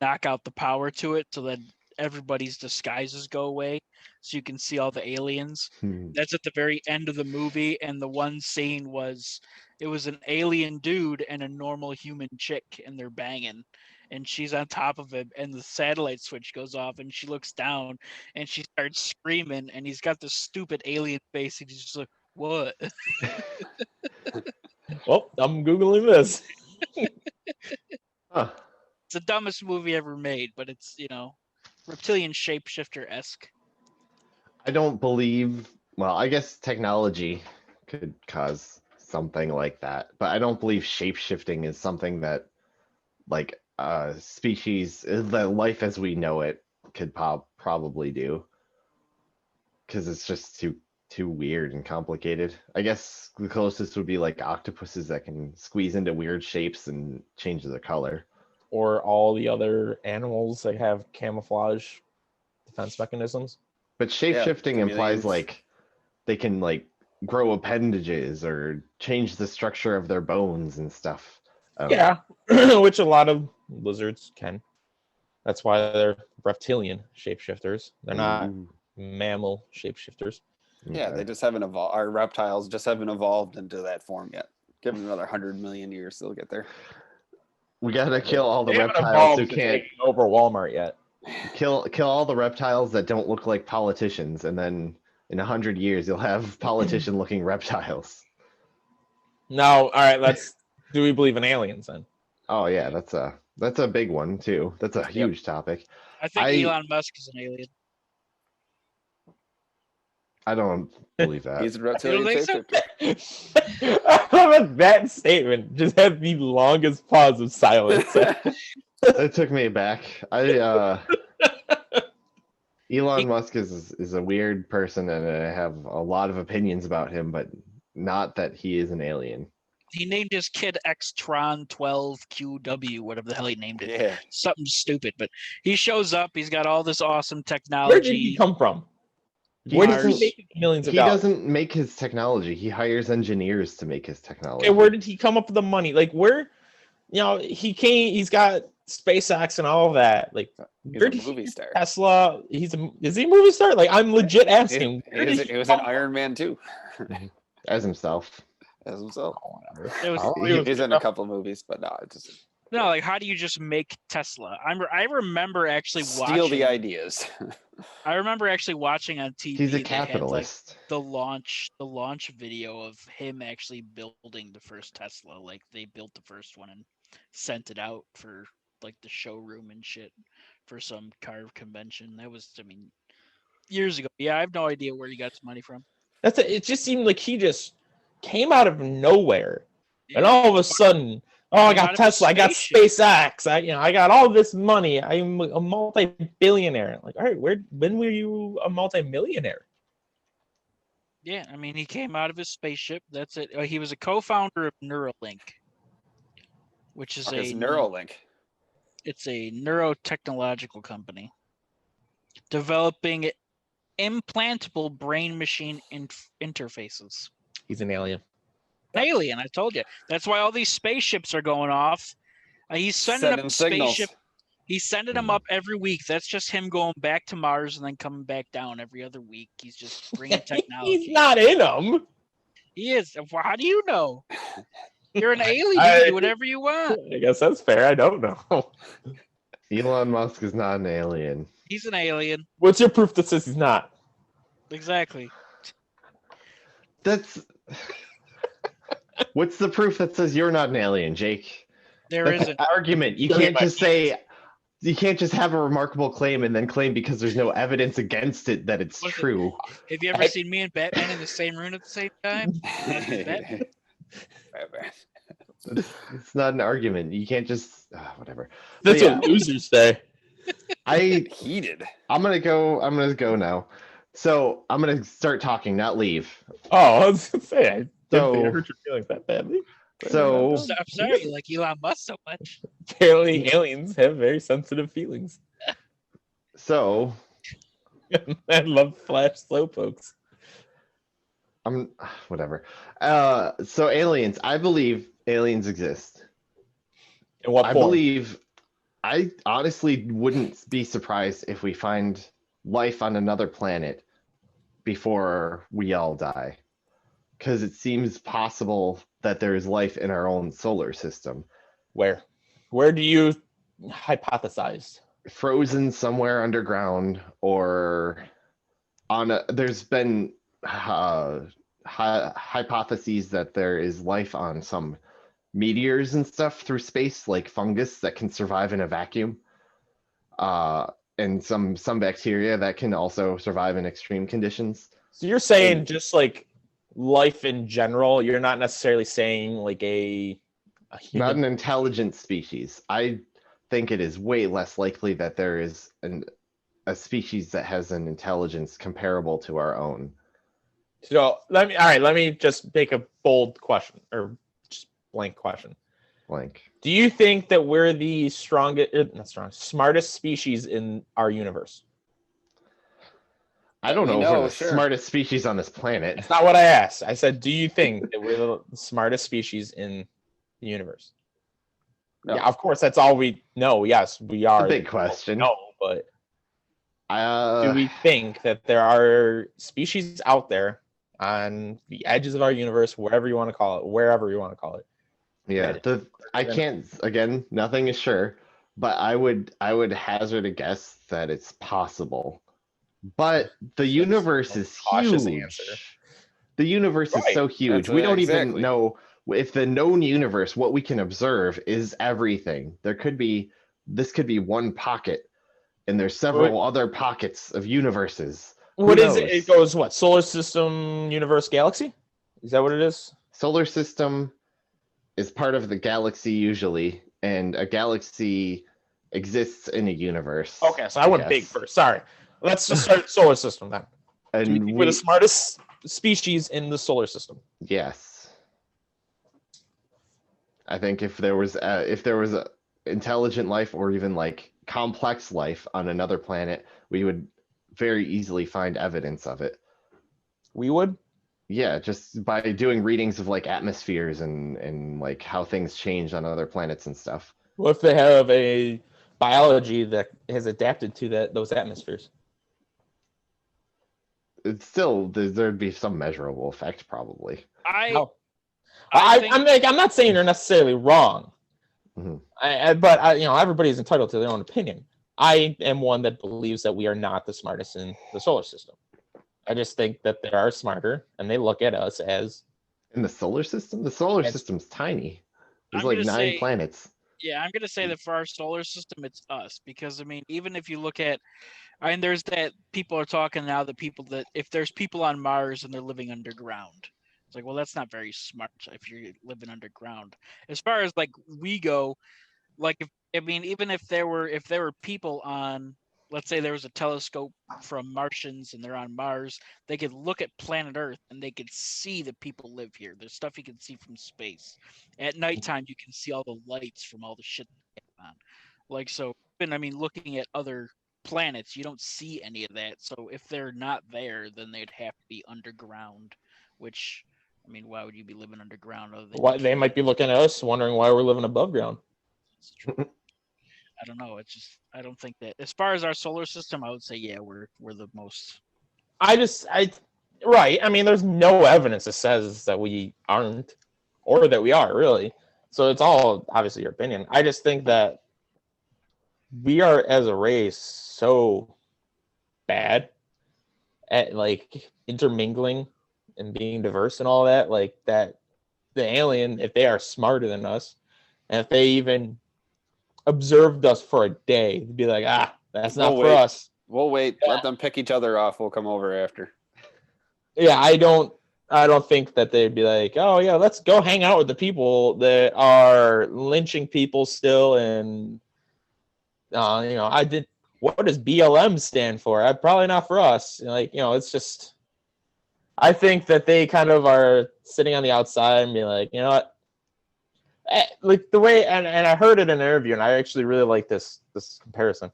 knock out the power to it so that everybody's disguises go away so you can see all the aliens. That's at the very end of the movie, and the one scene was it was an alien dude and a normal human chick, and they're banging, and she's on top of him, and the satellite switch goes off, and she looks down, and she starts screaming, and he's got this stupid alien face, and he's just like, "What?" Well, I'm googling this. Huh. It's the dumbest movie ever made, but it's reptilian shapeshifter esque. I don't believe. Well, I guess technology could cause something like that, but I don't believe shape-shifting is something that, like, species, the life as we know it, could probably do, because it's just too weird and complicated. I guess the closest would be like octopuses that can squeeze into weird shapes and change their color. Or all the other animals that have camouflage defense mechanisms. But shape-shifting implies chameleons. like they can like grow appendages or change the structure of their bones and stuff. Yeah, which a lot of lizards can. That's why they're reptilian shapeshifters. They're not Ooh, mammal shapeshifters. Yeah, okay. they just haven't evolved. Our reptiles just haven't evolved into that form yet. Give them another 100 million years, they'll get there. We gotta kill all the They haven't reptiles evolved who to can't take over Walmart yet. kill all the reptiles that don't look like politicians, and then in 100 years you'll have politician-looking reptiles. Now, all right, do we believe in aliens then? Oh yeah, that's a big one too. That's a huge topic. I think I- Elon Musk is an alien. I don't believe that. He's a reptilian think so? shapeshifter. I love that statement. Just had the longest pause of silence. It took me back. Elon Musk is a weird person, and I have a lot of opinions about him, but not that he is an alien. He named his kid Xtron 12QW, whatever the hell he named it. Yeah. Something stupid, but he shows up. He's got all this awesome Where did he technology. come from? He Where does he doesn't- make millions of He dollars? doesn't make his technology. He hires engineers to make his technology. Okay, where did he come up with the money? Like, where, he came. He's got SpaceX and all of that. Like, He's where a did he movie get star. Tesla? Is he a movie star? Like, I'm legit asking. Where did He was in come Iron Man too, As himself. as himself. from? Whatever. It was- Probably He's in a couple movies, but no, it just No, like how do you just make Tesla? I remember actually steal watching. the ideas. I remember actually watching on TV. He's a they had, like, capitalist. the launch video of him actually building the first Tesla. Like they built the first one, and sent it out for like the showroom and shit for some carve convention. That was, I mean, years ago. Yeah, I have no idea where he got his money from. It just seemed like he just came out of nowhere, and Yeah. all of a sudden, oh, I Came out got of his Tesla, I got spaceship. SpaceX, I got all this money. I'm a multi-billionaire. Like, all right, when were you a multi-millionaire? Yeah, I mean, he came out of his spaceship. That's it. He was a co-founder of Neuralink, which is It's Neuralink. it's a neurotechnological company developing implantable brain-machine interfaces. He's an alien. Alien, I told you. That's why all these spaceships are going off. He's sending up Sending a signals. spaceship. He's sending them up every week. That's just him going back to Mars and then coming back down every other week. He's just bringing technology. He's not in them. He is. Well, how do you know? You're an alien. You can do whatever you want. I guess that's fair. I don't know. Elon Musk is not an alien. He's an alien. What's your proof that says he's not? Exactly. That's what's the proof that says you're not an alien, Jake? There That's isn't. an argument. You can't just say you can't just have a remarkable claim and then claim because there's no evidence against it that it's What's it? true. Have you ever seen me and Batman in the same room at the same time? Batman. It's not an argument. You can't just whatever. That's But what losers say. Heated. I'm gonna go now. So I'm gonna start talking, not leave. Oh, I was gonna say, I didn't So- think I hurt your feelings that badly. So I'm sorry you like Elon Musk so much. Apparently, aliens have very sensitive feelings. so I love Flash Slowpokes. I'm whatever. So aliens, I believe aliens exist. In what I form? believe I honestly wouldn't be surprised if we find life on another planet before we all die. Because it seems possible that there is life in our own solar system. Where? Where do you hypothesize? Frozen somewhere underground or on a, there's been hypotheses that there is life on some meteors and stuff through space, like fungus that can survive in a vacuum, and some bacteria that can also survive in extreme conditions. So you're saying just like life in general, you're not necessarily saying like a human. Not an intelligent species. I think it is way less likely that there is a species that has an intelligence comparable to our own. So let me just make a bold question or just blank question. Blank. Do you think that we're the smartest species in our universe? I don't know if we're the sure. smartest species on this planet. That's not what I asked. I said, do you think that we're the smartest species in the universe? No. Yeah, of course, that's all we know. Yes, we are. Big question. No, but do we think that there are species out there on the edges of our universe, wherever you want to call it? Yeah, I can't. Again, nothing is sure, but I would hazard a guess that it's possible. But the universe is cautious huge. answer. The universe is so huge. That's We don't even exactly. know if the known universe, what we can observe is everything. This could be one pocket, and there's several other pockets of universes. What Who is it? knows? It goes what? Solar system, universe, galaxy? Is that what it is? Solar system is part of the galaxy usually, and a galaxy exists in a universe. Okay, so I went big guess. first. Sorry. Let's just start solar system then. And Do you think we're the smartest species in the solar system? yes, I think if there was a intelligent life or even like complex life on another planet, we would very easily find evidence of it. We would? Yeah, just by doing readings of like atmospheres and like how things change on other planets and stuff. What if they have a biology that has adapted to those atmospheres? It's still there'd be some measurable effect probably. How? I think- I'm not saying they're necessarily wrong. Mhm. But everybody's entitled to their own opinion. I am one that believes that we are not the smartest in the solar system. I just think that they are smarter, and they look at us as In the solar system? The solar Yes. system's tiny. There's I'm like gonna 9 say- planets. Yeah, I'm gonna say that for our solar system, it's us because I mean, even if you look at, I mean, there's that people are talking now that people that if there's people on Mars and they're living underground, it's like, well, that's not very smart if you're living underground. As far as like we go, like if I mean, even if there were people on, let's say there was a telescope from Martians and they're on Mars, they could look at planet Earth and they could see that people live here. There's stuff you can see from space. At nighttime, you can see all the lights from all the shit they have on. Like so, and I mean, looking at other planets, you don't see any of that. So if they're not there, then they'd have to be underground. Which, I mean, why would you be living underground other than Why they might be looking at us, wondering why we're living above ground. It's true. I don't know. It's just I don't think that as far as our solar system, I would say yeah, we're the most. Right. I mean, there's no evidence that says that we aren't, or that we are really. So it's all obviously your opinion. I just think that we are as a race so bad at like intermingling and being diverse and all that, like that the alien, if they are smarter than us, and if they even observed us for a day, they'd be like, that's not for us. We'll wait. Yeah. Let them pick each other off. We'll come over after. Yeah, I don't think that they'd be like, oh yeah, let's go hang out with the people that are lynching people still, and what does BLM stand for? Probably not for us. Like, it's just, I think that they kind of are sitting on the outside and be like, you know what, like the way, and I heard it in an interview, and I actually really like this comparison.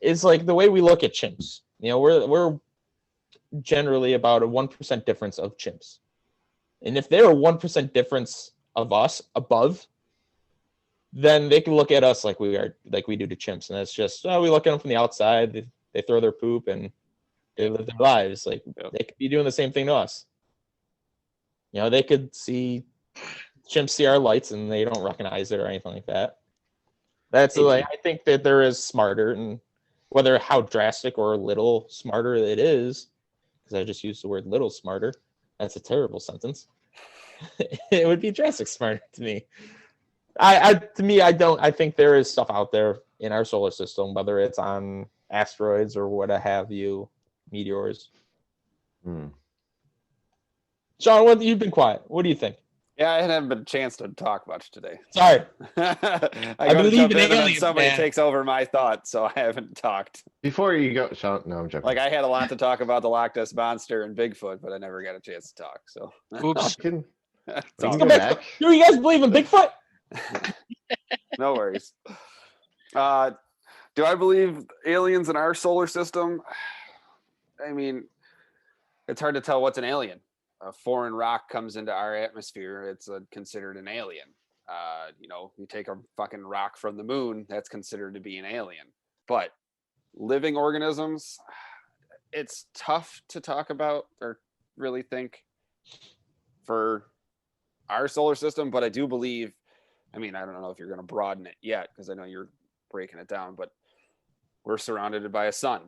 It's like the way we look at chimps. We're generally about a 1% difference of chimps. And if they're a 1% difference of us above, then they can look at us like we do to chimps. And it's just, we look at them from the outside, they throw their poop and they live their lives. Like they could be doing the same thing to us. They could see chimps see our lights and they don't recognize it or anything like that. That's like, I think that there is smarter, and whether how drastic or little smarter it is, because I just used the word little smarter. That's a terrible sentence. It would be drastic smarter to me. I think there is stuff out there in our solar system, whether it's on asteroids or what have you, meteors. Sean, you've been quiet. What do you think? Yeah, I haven't been a chance to talk much today. Sorry. I believe in aliens, somebody takes over my thoughts, so I haven't talked. Before you go, Sean, no, I'm joking. Like, I had a lot to talk about the Loch Ness Monster and Bigfoot, but I never got a chance to talk. So, Oops. Let's go back. Do you guys believe in Bigfoot? No worries. Do I believe aliens in our solar system? I mean, it's hard to tell what's an alien. A foreign rock comes into our atmosphere, it's considered an alien. You take a fucking rock from the moon, that's considered to be an alien. But living organisms, it's tough to talk about or really think for our solar system. But I do believe, I mean, I don't know if you're going to broaden it yet, because I know you're breaking it down, but we're surrounded by a sun.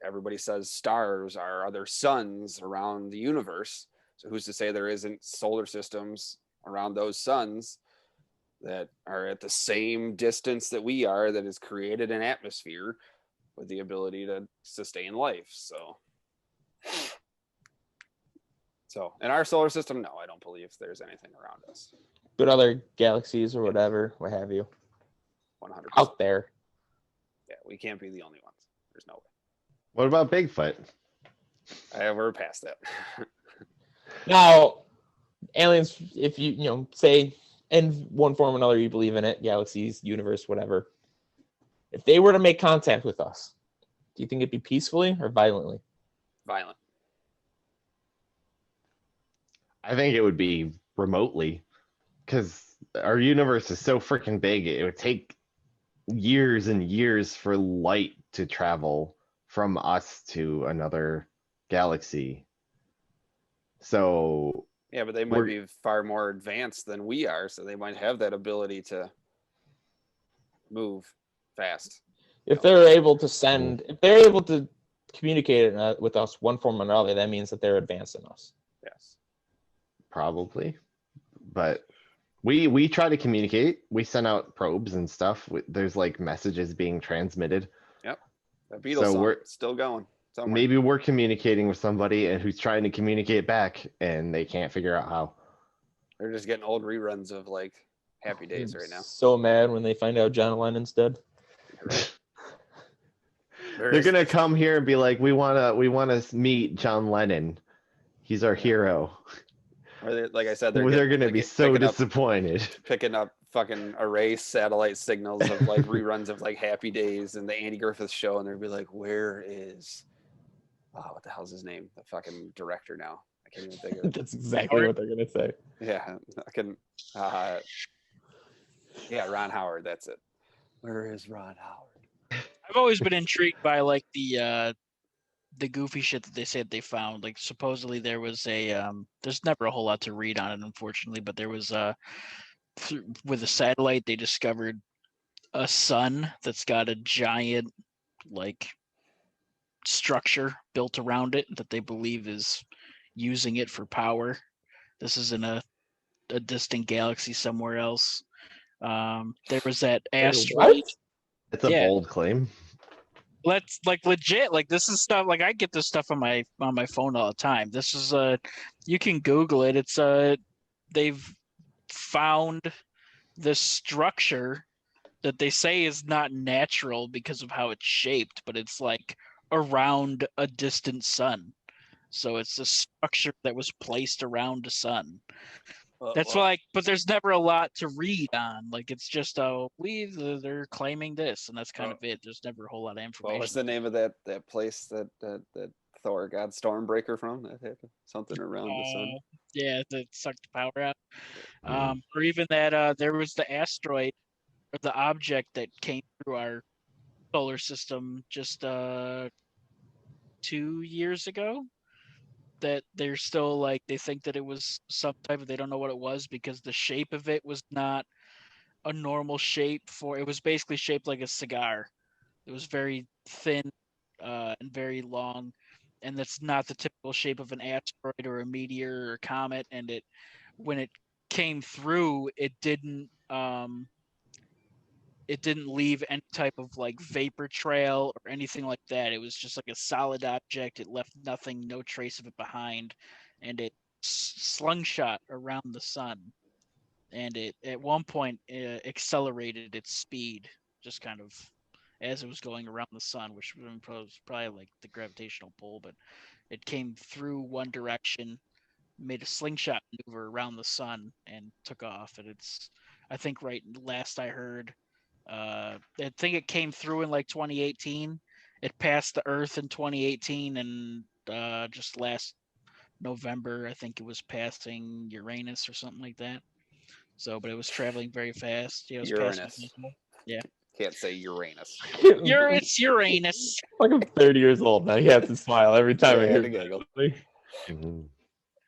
Everybody says stars are other suns around the universe. So who's to say there isn't solar systems around those suns that are at the same distance that we are, that has created an atmosphere with the ability to sustain life. So in our solar system, no, I don't believe there's anything around us. But other galaxies or whatever, what have you. 100%. Out there. Yeah, we can't be the only ones. There's no way. What about Bigfoot? We're past that. Now, aliens, if you say in one form or another you believe in it, galaxies, universe, whatever. If they were to make contact with us, do you think it'd be peacefully or violently? Violent. I think it would be remotely, because our universe is so freaking big. It would take years and years for light to travel from us to another galaxy. So yeah, but they might be far more advanced than we are, so they might have that ability to move fast. If they're able to communicate with us one form or another, that means that they're advanced than us. Yes, probably, but We try to communicate. We send out probes and stuff. There's like messages being transmitted. Yep. The Beatles So song we're still going somewhere. maybe we're communicating with somebody and who's trying to communicate back and they can't figure out how. They're just getting old reruns of like Happy Days right now. So mad when they find out John Lennon's dead. You're right. They're gonna come here and be like, we wanna meet John Lennon. He's our hero. Or like I said, They're gonna be so disappointed. Picking up fucking array satellite signals of like reruns of like Happy Days and the Andy Griffith Show, and they'll be like, "Where is? Oh, what the hell's his name? The fucking director now. I can't even think of it." That's exactly what they're gonna say. Yeah, I can. Yeah, Ron Howard. That's it. Where is Ron Howard? I've always been intrigued by like the goofy shit that they said they found. Like supposedly there was a there's never a whole lot to read on it, unfortunately, but there was with a satellite they discovered a sun that's got a giant like structure built around it that they believe is using it for power. This is in a distant galaxy somewhere else. There was that asteroid. It's a bold claim. Let's like legit, like this is stuff like I get this stuff on my phone all the time. This is you can Google it. It's they've found this structure that they say is not natural because of how it's shaped, but it's like around a distant sun. So it's a structure that was placed around a sun. That's like, but there's never a lot to read on. Like it's just they're claiming this, and that's kind of it. There's never a whole lot of information. What was the name of that place that Thor got Stormbreaker from? That happened something around the sun. Yeah, that sucked the power out. Or even that there was the asteroid or the object that came through our solar system just 2 years ago. That they're still like they think that it was some type of, they don't know what it was because the shape of it was not a normal shape for, it was basically shaped like a cigar. It was very thin and very long, and that's not the typical shape of an asteroid or a meteor or a comet. And it, when it came through, it didn't leave any type of like vapor trail or anything like that. It was just like a solid object. It left nothing, no trace of it behind, and it slingshot around the sun. And it at one point accelerated its speed, just kind of as it was going around the sun, which was probably like the gravitational pull. But it came through one direction, made a slingshot maneuver around the sun, and took off. And it's, I think, right last I heard, I think it came through in like 2018. It passed the Earth in 2018, and just last November, I think it was passing Uranus or something like that. So, but it was traveling very fast. Yeah, it was Uranus. Yeah. Can't say Uranus. It's Uranus. Like I'm 30 years old now. He has to smile every time I hear giggle.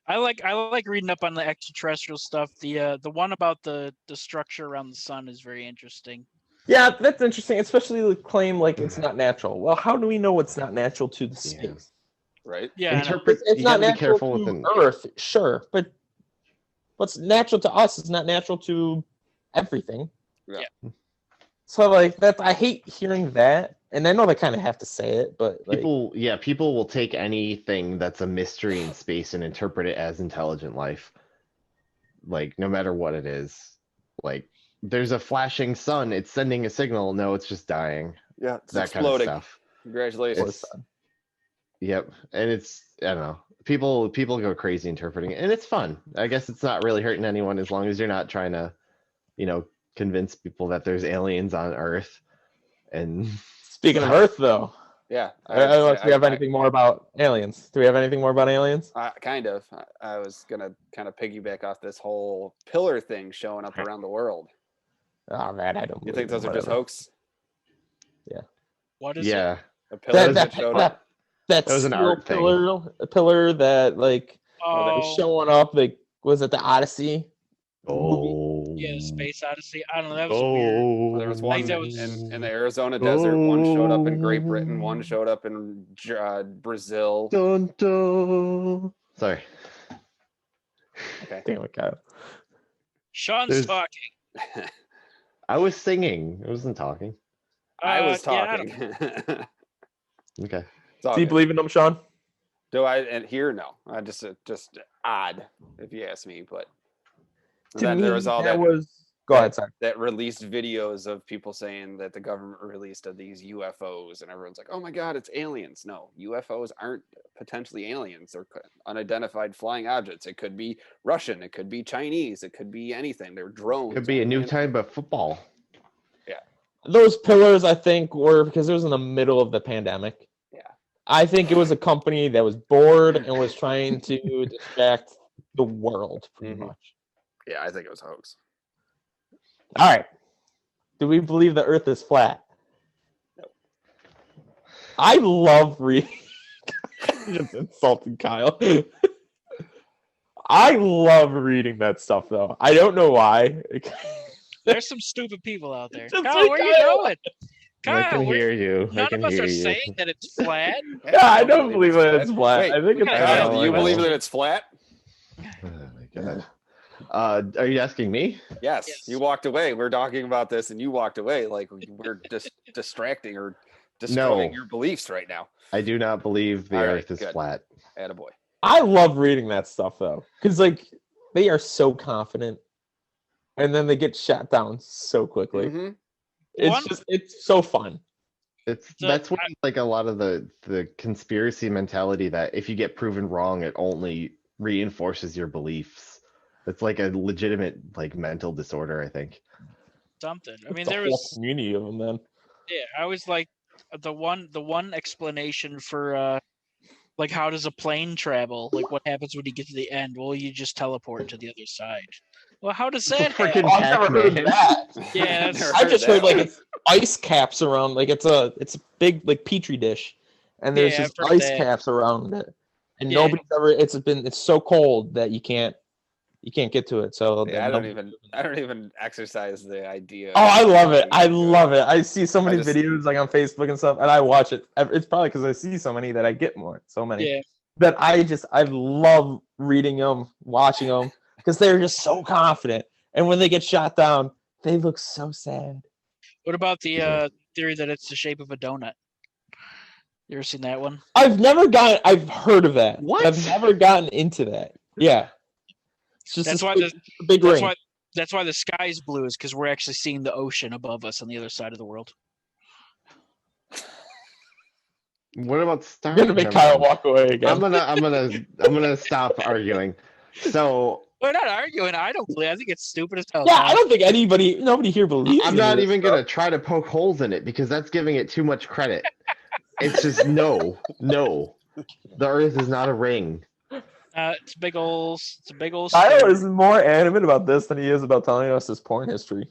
I like reading up on the extraterrestrial stuff. The one about the structure around the sun is very interesting. Yeah, that's interesting, especially the claim like it's not natural. Well, how do we know it's not natural to the space? Right? Yeah, It's not natural to Earth, sure, but what's natural to us is not natural to everything. Yeah. So like that, I hate hearing that, and I know they kind of have to say it, but like, people will take anything that's a mystery in space and interpret it as intelligent life. Like no matter what it is, like there's a flashing sun, it's sending a signal. No, it's just dying. Yeah, it's that exploding. Kind of stuff. Congratulations. Yep, and it's, I don't know. People go crazy interpreting it, and it's fun. I guess it's not really hurting anyone as long as you're not trying to, convince people that there's aliens on Earth. And speaking of Earth, though, yeah, I don't know if we have anything more about aliens. Do we have anything more about aliens? Kind of. I was gonna kind of piggyback off this whole pillar thing showing up around the world. Oh man, I don't. You think those are just hoax? Yeah. What is it? A pillar that showed up. That was an art pillar, a pillar that like was showing up. Like, was it the Odyssey? Oh. Yeah, Space Odyssey. I don't know. That was weird. There was one in the Arizona desert. One showed up in Great Britain. One showed up in Brazil. Dun, dun. Sorry. Okay. Damn it, Kyle. Sean's There's- talking. I was singing. I wasn't talking. I was Yeah, I talking. Okay. It's all Do you good. believe in them, Sean? Do I and here? No, I just odd if you ask me. But To then me, there was all that Go ahead, sorry. that released videos of people saying that the government released of these UFOs, and everyone's like, "Oh my God, it's aliens!" No, UFOs aren't potentially aliens; they're unidentified flying objects. It could be Russian, it could be Chinese, it could be anything. They're drones. Could be a new unmanned- type of football. Those pillars, I think, were because it was in the middle of the pandemic. Yeah. I think it was a company that was bored and was trying to distract the world, pretty Mhm. much. Yeah, I think it was a hoax. All right. Do we believe the Earth is flat? No. I love reading. Just insulting Kyle. I love reading that stuff, though. I don't know why. There's some stupid people out there. Just Kyle, like where are you Kyle. going? I can Kyle, hear you. I none can of us hear are you. saying that it's flat. Yeah, I don't believe it's flat. Wait, I think it's I Kyle, know, do you I believe know. that it's flat? Oh my God. Are you asking me? Yes. Yes. You walked away. We're talking about this, and you walked away like we're just distracting or destroying No. your beliefs right now. I do not believe the All right, Earth is good. flat. Attaboy. I love reading that stuff though, because like they are so confident, and then they get shot down so quickly. Mhm. It's so fun. That's what like a lot of the conspiracy mentality that if you get proven wrong, it only reinforces your beliefs. It's like a legitimate like mental disorder, I think. Something. I mean, It's a there whole was. community of them. Then Yeah, I was like the one explanation for like how does a plane travel? Like what happens when you get to the end? Well, you just teleport to the other side. Well, how does that happen? freaking I've never heard Pac-Man. that. Yeah, that's- Never I just heard that like one. it's ice caps around, like it's a big like petri dish, and there's Yeah, just I've heard ice that. caps around it, and Yeah. nobody's ever. It's so cold that you can't get to it. So Yeah, then I don't even exercise the idea. Oh, I love it. of I doing love it. I see so many just- videos like on Facebook and stuff, and I watch it. It's probably because I see so many that I get so many Yeah. that I love reading them, watching them, because they're just so confident. And when they get shot down, they look so sad. What about the theory that it's the shape of a donut? You ever seen that one? I've heard of that. What? I've never gotten into that. Yeah. It's just That's this why big That's ring. why that's why the sky's blue is because we're actually seeing the ocean above us on the other side of the world. What about Star? I'm gonna make Never Kyle mind. walk away again. I'm gonna stop arguing. So We're not arguing. I don't believe. I think it's stupid as hell. Yeah, Tom. I don't think nobody here believes. I'm any not of this even stuff. gonna try to poke holes in it because that's giving it too much credit. It's just no. The Earth is not a ring. It's a big old. It's a big old. Kyle story. is more animate about this than he is about telling us his porn history.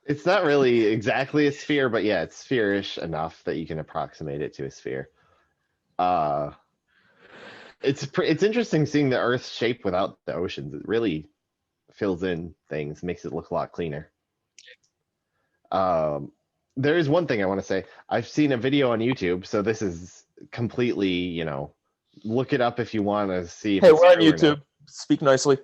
It's not really exactly a sphere, but yeah, it's spherish enough that you can approximate it to a sphere. It's interesting seeing the Earth's shape without the oceans. It really fills in things, makes it look a lot cleaner. There is one thing I want to say. I've seen a video on YouTube, so this is completely, look it up if you want to see. If Hey, it's we're on true or not. YouTube. Speak nicely.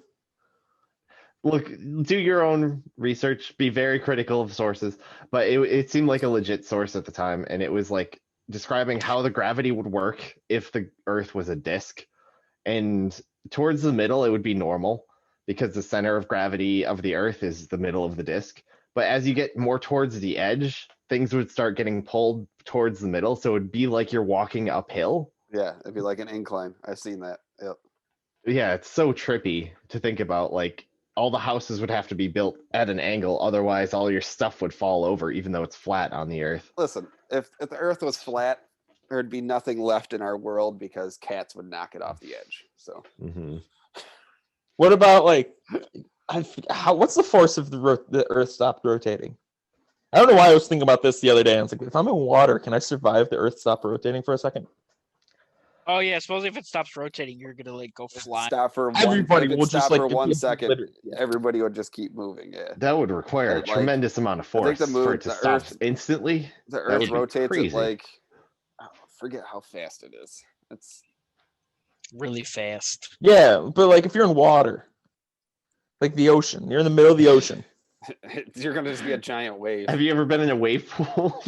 Look, do your own research, be very critical of sources, but it seemed like a legit source at the time, and it was like describing how the gravity would work if the Earth was a disk, and towards the middle it would be normal because the center of gravity of the Earth is the middle of the disk, but as you get more towards the edge, things would start getting pulled towards the middle, so it would be like you're walking uphill. Yeah, it'd be like an incline. I've seen that. Yep. Yeah, it's so trippy to think about, like all the houses would have to be built at an angle, otherwise all your stuff would fall over, even though it's flat on the Earth. Listen, if the Earth was flat, there'd be nothing left in our world because cats would knock it off the edge. So Mm-hmm. What about like, what's the force if the Earth stopped rotating? I don't know why I was thinking about this the other day. I was like, if I'm in water, can I survive the Earth stop rotating for a second? Oh yeah, suppose if it stops rotating, you're gonna like go fly. stop for Everybody if it will just stopped like for be 1 a second. liter- yeah. Everybody would just keep moving. Yeah. That would require a Like, tremendous amount of I think force the for it to the stop Earth- instantly. The That Earth would be rotates at crazy. like I forget how fast it is. It's Really fast. Yeah, but like if you're in water, like the ocean. You're in the middle of the ocean. You're gonna just be a giant wave. Have you ever been in a wave pool?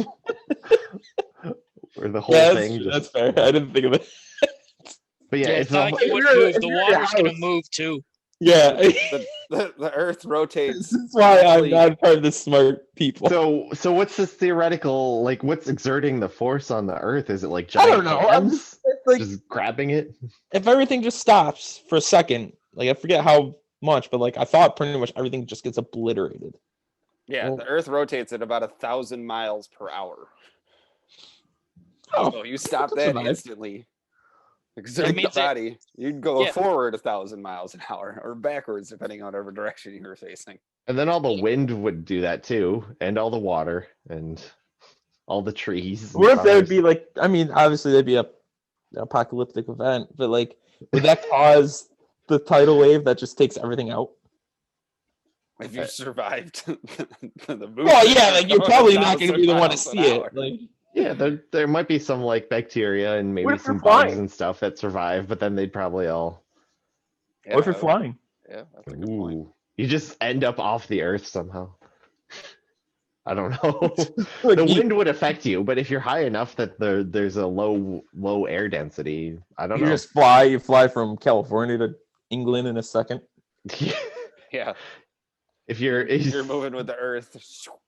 Where the whole Yeah, thing that's just. fair. I didn't think of it. But yeah, Yeah, if it's not the, like it wouldn't move. The water's gonna move too. Yeah, The Earth rotates. this is why I'm roughly- not part of the smart people. so what's this theoretical like? What's exerting the force on the Earth? Is it like I don't giant know. I'm hands It's like just grabbing it? if everything just stops for a second, like I forget how much, but like I thought pretty much everything just gets obliterated. Yeah, the Earth rotates at about 1,000 miles per hour. Oh, So you stop that's that nice. instantly. Exert the means that- body. You'd go Yeah. forward 1,000 miles an hour or backwards, depending on whatever direction you were facing. And then all the wind would do that too, and all the water, and all the trees. and What if that would cars. be like? I mean, obviously that'd be an apocalyptic event, but like, would that cause the tidal wave that just takes everything out? If you survived the movement. Well, yeah, like you're going probably not going to 1,000 be the one to miles an see hour. it. Like, Yeah, there might be some like bacteria and maybe What if some you're bugs flying? and stuff that survive, but then they'd probably all. Yeah, what if you're that would- flying? Yeah, that's a good point. Ooh, you just end up off the Earth somehow. I don't know. Like, The you- wind would affect you, but if you're high enough that there's a low air density, I don't You know. just fly. You fly from California to England in a second. Yeah, If you're moving with the Earth.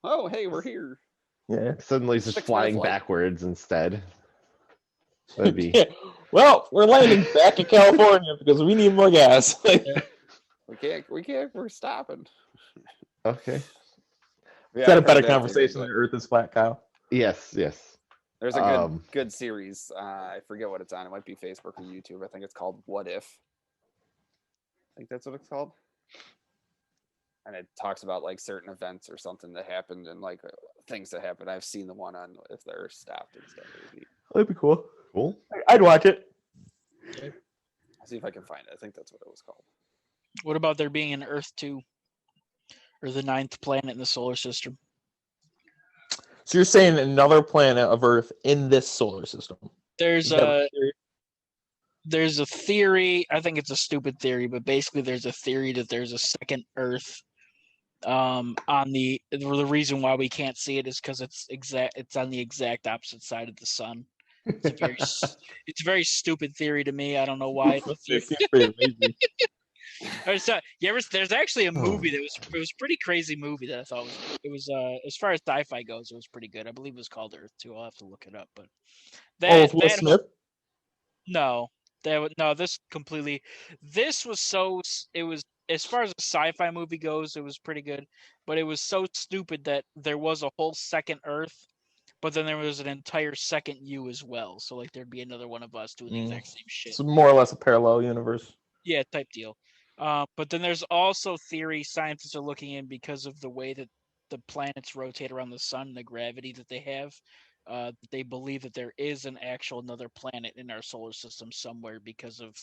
Oh, hey, we're here. Yeah. suddenly just 6 minute flying flight. backwards instead. That'd be Yeah. Well, we're landing back in California because we need more gas. Like, We can't. We're stopping. okay. Yeah, is that a I've heard better that too, conversation but than Earth is flat, Kyle? Yes, yes. There's a good Um, good series. I forget what it's on. It might be Facebook or YouTube. I think it's called What If. I think that's what it's called. And it talks about like certain events or something that happened and like things that happened. I've seen the one on if the Earth stopped and stuff. That'd be cool. Cool. I'd watch it. I'll see if I can find it. I think that's what it was called. What about there being an Earth 2? Or the 9th planet in the solar system? So you're saying another planet of Earth in this solar system? There's Is that a what you're- there's a theory. I think it's a stupid theory, but basically there's a theory that there's a second Earth. On the reason why we can't see it is because it's on the exact opposite side of the sun. It's a very stupid theory to me. I don't know why. It seems pretty amazing. There's actually a movie it was a pretty crazy movie that I thought was as far as sci-fi goes, it was pretty good. I believe it was called Earth 2. I'll have to look it up, but Oh, with Will Smith? no, this was so it was as far as a sci-fi movie goes, it was pretty good, but it was so stupid that there was a whole second Earth, but then there was an entire second you as well. So like there'd be another one of us doing the exact same shit. It's more or less a parallel universe. Yeah, type deal. But then there's also theory scientists are looking in because of the way that the planets rotate around the sun and the gravity that they have. They believe that there is an actual another planet in our solar system somewhere because of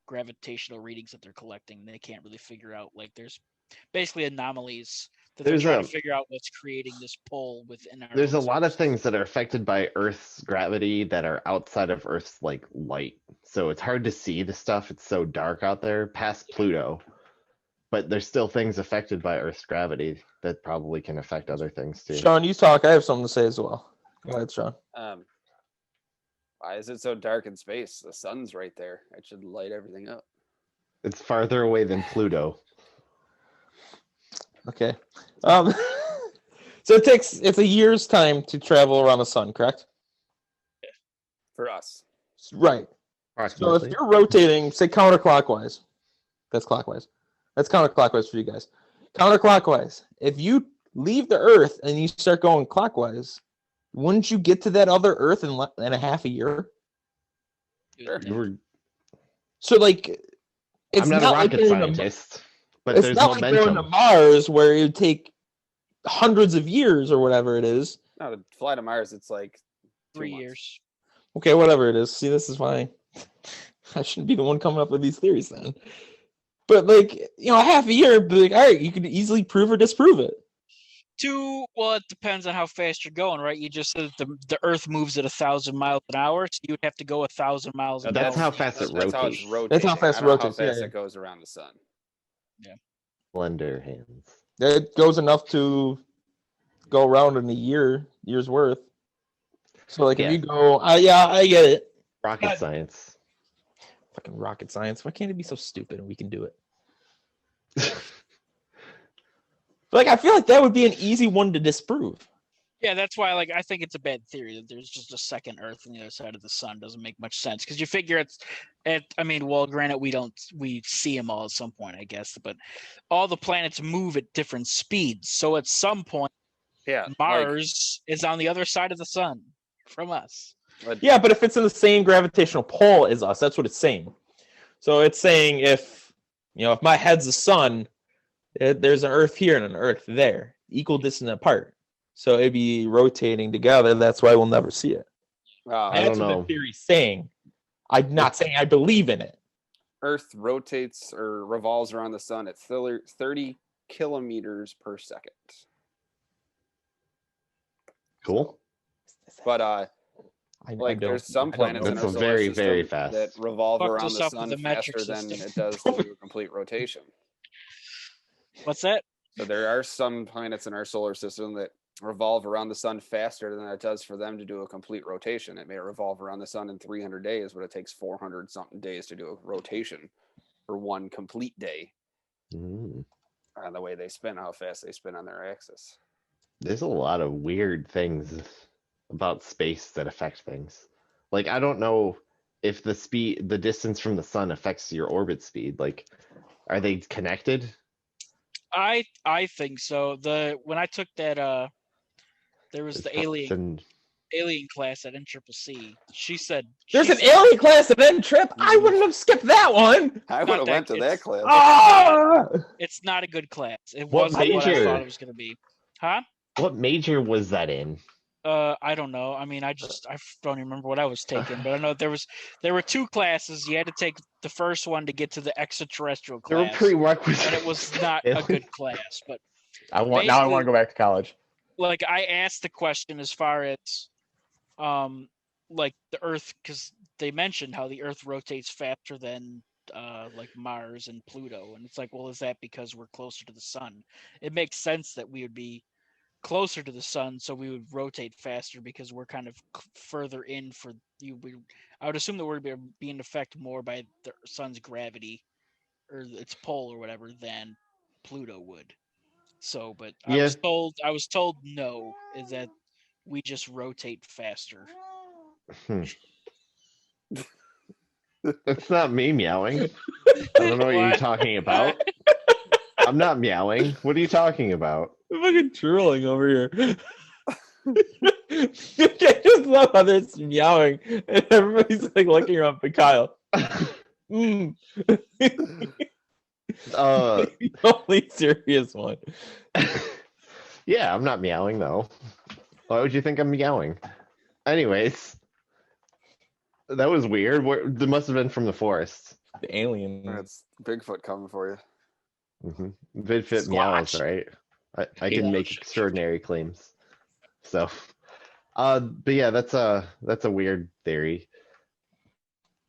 gravitational readings that they're collecting. They can't really figure out, like, there's basically anomalies that they're There's trying a- to figure out what's creating this pull within our There's a own lot solar of things that are affected by Earth's gravity that are outside of Earth's like light. So it's hard to see the stuff. It's so dark out there past Pluto. But there's still things affected by Earth's gravity that probably can affect other things too. Sean, you talk. I have something to say as well. Go ahead, Sean. Why is it so dark in space? The sun's right there. It should light everything up. It's farther away than Pluto. Okay. So it's a year's time to travel around the sun, correct? For us. Right. So if Approximately. you're rotating, say counterclockwise, that's clockwise. That's counterclockwise for you guys. Counterclockwise. If you leave the Earth and you start going clockwise, wouldn't you get to that other Earth in a half a year? Sure. You were- So like, it's I'm not a like rocket going to- scientist, but it's there's not like momentum. going to Mars where it would take hundreds of years or whatever it is. No, to fly to Mars, it's like 3 months. years. Okay, whatever it is. See, this is why I shouldn't be the one coming up with these theories then. But like, a half a year, be like, all right, you could easily prove or disprove it. Well, it depends on how fast you're going, right? You just said the Earth moves at 1,000 miles an hour, so you would have to go 1,000 miles an That's hour. how fast it That's how it's rotates. rotating. That's how fast I it don't know rotates, How fast yeah. it goes around the sun. Slender hands. It goes enough to go around in a year's worth. So like Yeah. if you go, yeah, I get it. Rocket God. science. Fucking rocket science. Why can't it be so stupid and we can do it? Like I feel like that would be an easy one to disprove. Yeah, that's why I think it's a bad theory that there's just a second Earth on the other side of the sun. Doesn't make much sense because you figure well, granted we see them all at some point, I guess, but all the planets move at different speeds. So at some point, Mars is on the other side of the sun from us. Yeah, but if it's in the same gravitational pull as us, that's what it's saying. So it's saying if my head's the sun, there's an Earth here and an Earth there, equal distance apart. So it'd be rotating together. That's why we'll never see it. I don't know. That's what the theory's saying. I'm not saying I believe in it. Earth rotates or revolves around the sun at 30 kilometers per second. Cool. But there's some planets in our solar very, system very fast that revolve Fucked around us the up with sun the metric faster than system. it does to do a complete rotation. What's that? So there are some planets in our solar system that revolve around the sun faster than it does for them to do a complete rotation. It may revolve around the sun in 300 days, but it takes 400 something days to do a rotation for one complete day. Mm. The way they spin, how fast they spin on their axis. There's a lot of weird things about space that affect things. Like, I don't know if the distance from the sun affects your orbit speed. Like, are they connected? I think so. When I took that there was the alien class at NCCC. She said there's an alien class at NTRIP. I wouldn't have skipped that one. I would have went to that class. It's not a good class. It What wasn't what I major? thought it was going to be. Huh? What major was that in? I don't know. I mean, I don't even remember what I was taking, but I know there were two classes. You had to take the first one to get to the extraterrestrial class. There were prerequisites. And it was not a good class. But I want to go back to college. Like I asked the question as far as like the Earth, because they mentioned how the Earth rotates faster than like Mars and Pluto, and it's like, well, is that because we're closer to the sun? It makes sense that we would be closer to the sun, so we would rotate faster because we're kind of further in for you. I would assume that we're being affected more by the sun's gravity or its pull or whatever than Pluto would. So, but Yeah. I was told no, is that we just rotate faster. That's not me meowing. I don't know what you're talking about. I'm not meowing. What are you talking about? I'm fucking drooling over here. I just love how there's meowing and everybody's like looking around for Kyle. The only serious one. Yeah, I'm not meowing though. Why would you think I'm meowing? Anyways, that was weird. That must have been from the forest. The alien. That's Bigfoot coming for you. Bigfoot meows, right? I can make extraordinary claims. So, but yeah, that's a weird theory.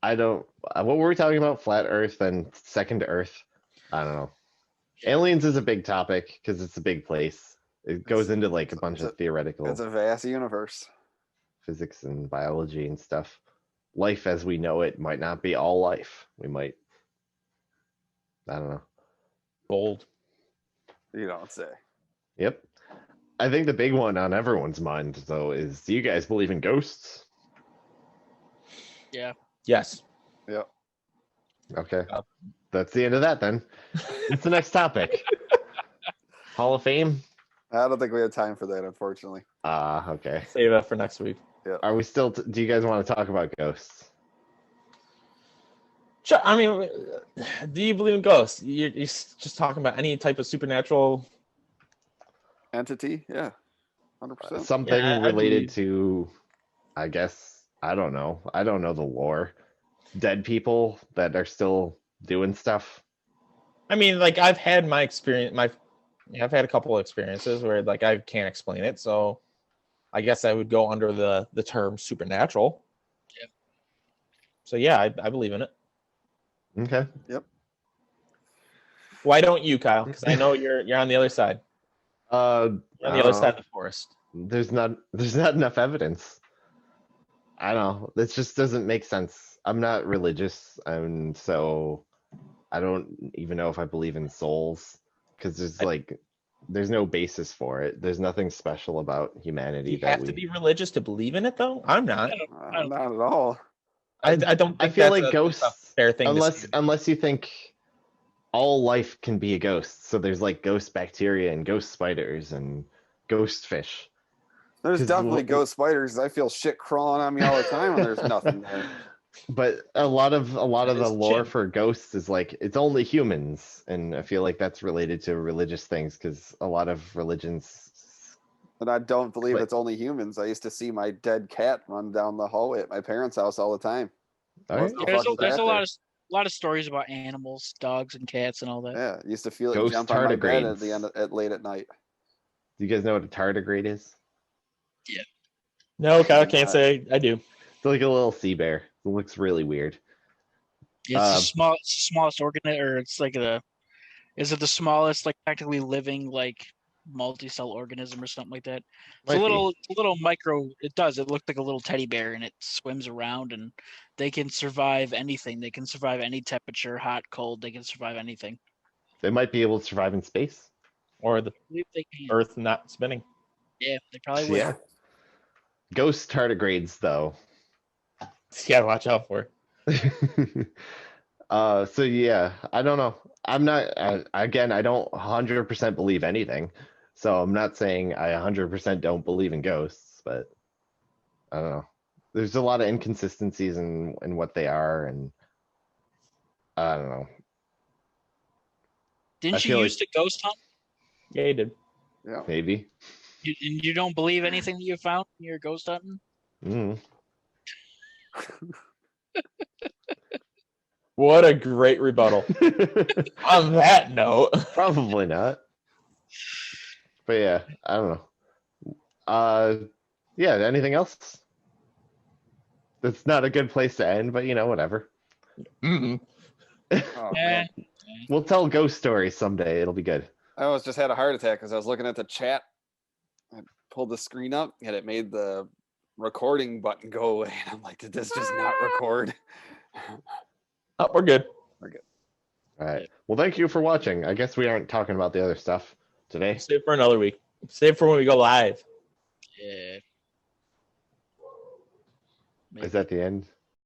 I don't. What were we talking about? Flat Earth and second Earth? I don't know. Aliens is a big topic because it's a big place. It goes into like a bunch of theoretical. It's a vast universe. Physics and biology and stuff. Life as we know it might not be all life. We might. I don't know. Bold. You don't say. Yep. I think the big one on everyone's mind, though, is do you guys believe in ghosts? Yeah. Yes. Yep. Okay. That's the end of that then. It's the next topic. Hall of Fame? I don't think we have time for that, unfortunately. Okay. Save that for next week. Yeah. Are we still, do you guys want to talk about ghosts? Sure. I mean, do you believe in ghosts? You're just talking about any type of supernatural Entity? Yeah. 100%. Something related to, I guess, I don't know. I don't know the lore. Dead people that are still doing stuff. I mean, like I've had my experience. I've had a couple of experiences where like I can't explain it, so I guess I would go under the term supernatural. Yeah. So yeah, I believe in it. Okay. Yep. Why don't you, Kyle? Because I know you're on the other side. I You're on the don't other side know. of the forest. There's not enough evidence. I don't know. This just doesn't make sense. I'm not religious, and so I don't even know if I believe in souls because there's no basis for it. There's nothing special about Do humanity you that have to be religious to believe in it, though? I'm not. I don't- Not at all. I don't I think feel that's like a ghosts, fair thing to say. unless you think all life can be a ghost. So there's like ghost bacteria and ghost spiders and ghost fish. There's 'Cause definitely wh- ghost spiders. I feel shit crawling on me all the time when there's nothing there. But a lot of the is lore Jim. for ghosts is like it's only humans, and I feel like that's related to religious things because a lot of religions. And I don't believe But- it's only humans. I used to see my dead cat run down the hallway at my parents' house all the time. All right. The There's fuck is there's that a there? lot of stories about animals, dogs and cats and all that. Yeah, used to feel it Ghost jump on my bed tardigrades. at the end at late at night. Do you guys know what a tardigrade is? No, Kyle can't say I do. It's like a little sea bear. It looks really weird. It's the smallest organism, or it's like is it the smallest, like practically living, like multi-cell organism or something like that? It's Might be. a little micro. It does. It looked like a little teddy bear, and it swims around, and they can survive anything. They can survive any temperature, hot, cold. They can survive anything. They might be able to survive in space. Or the I believe they can. Earth not spinning. Yeah, they probably will. Yeah. Ghost tardigrades, though. You gotta watch out for. So yeah, I don't know. I'm not. Again, I don't 100% believe anything. So I'm not saying I 100% don't believe in ghosts, but I don't know. There's a lot of inconsistencies in what they are, and I don't know. I Didn't you feel used to ghost hunt? Yeah, you did. Yeah. Maybe. And you don't believe anything that you found when you're ghost hunting? Mm. What a great rebuttal. On that note, Probably not. But yeah, I don't know. Yeah, anything else? That's not a good place to end, but whatever. mm-mm. Oh, Eh, God. We'll tell ghost stories someday. It'll be good. I almost just had a heart attack because I was looking at the chat. I pulled the screen up and it made the recording button go away. And I'm like, did this just not record? Oh, we're good. All right. Well, thank you for watching. I guess we aren't talking about the other stuff today. Save for another week. Save for when we go live. yeah. Is that the end?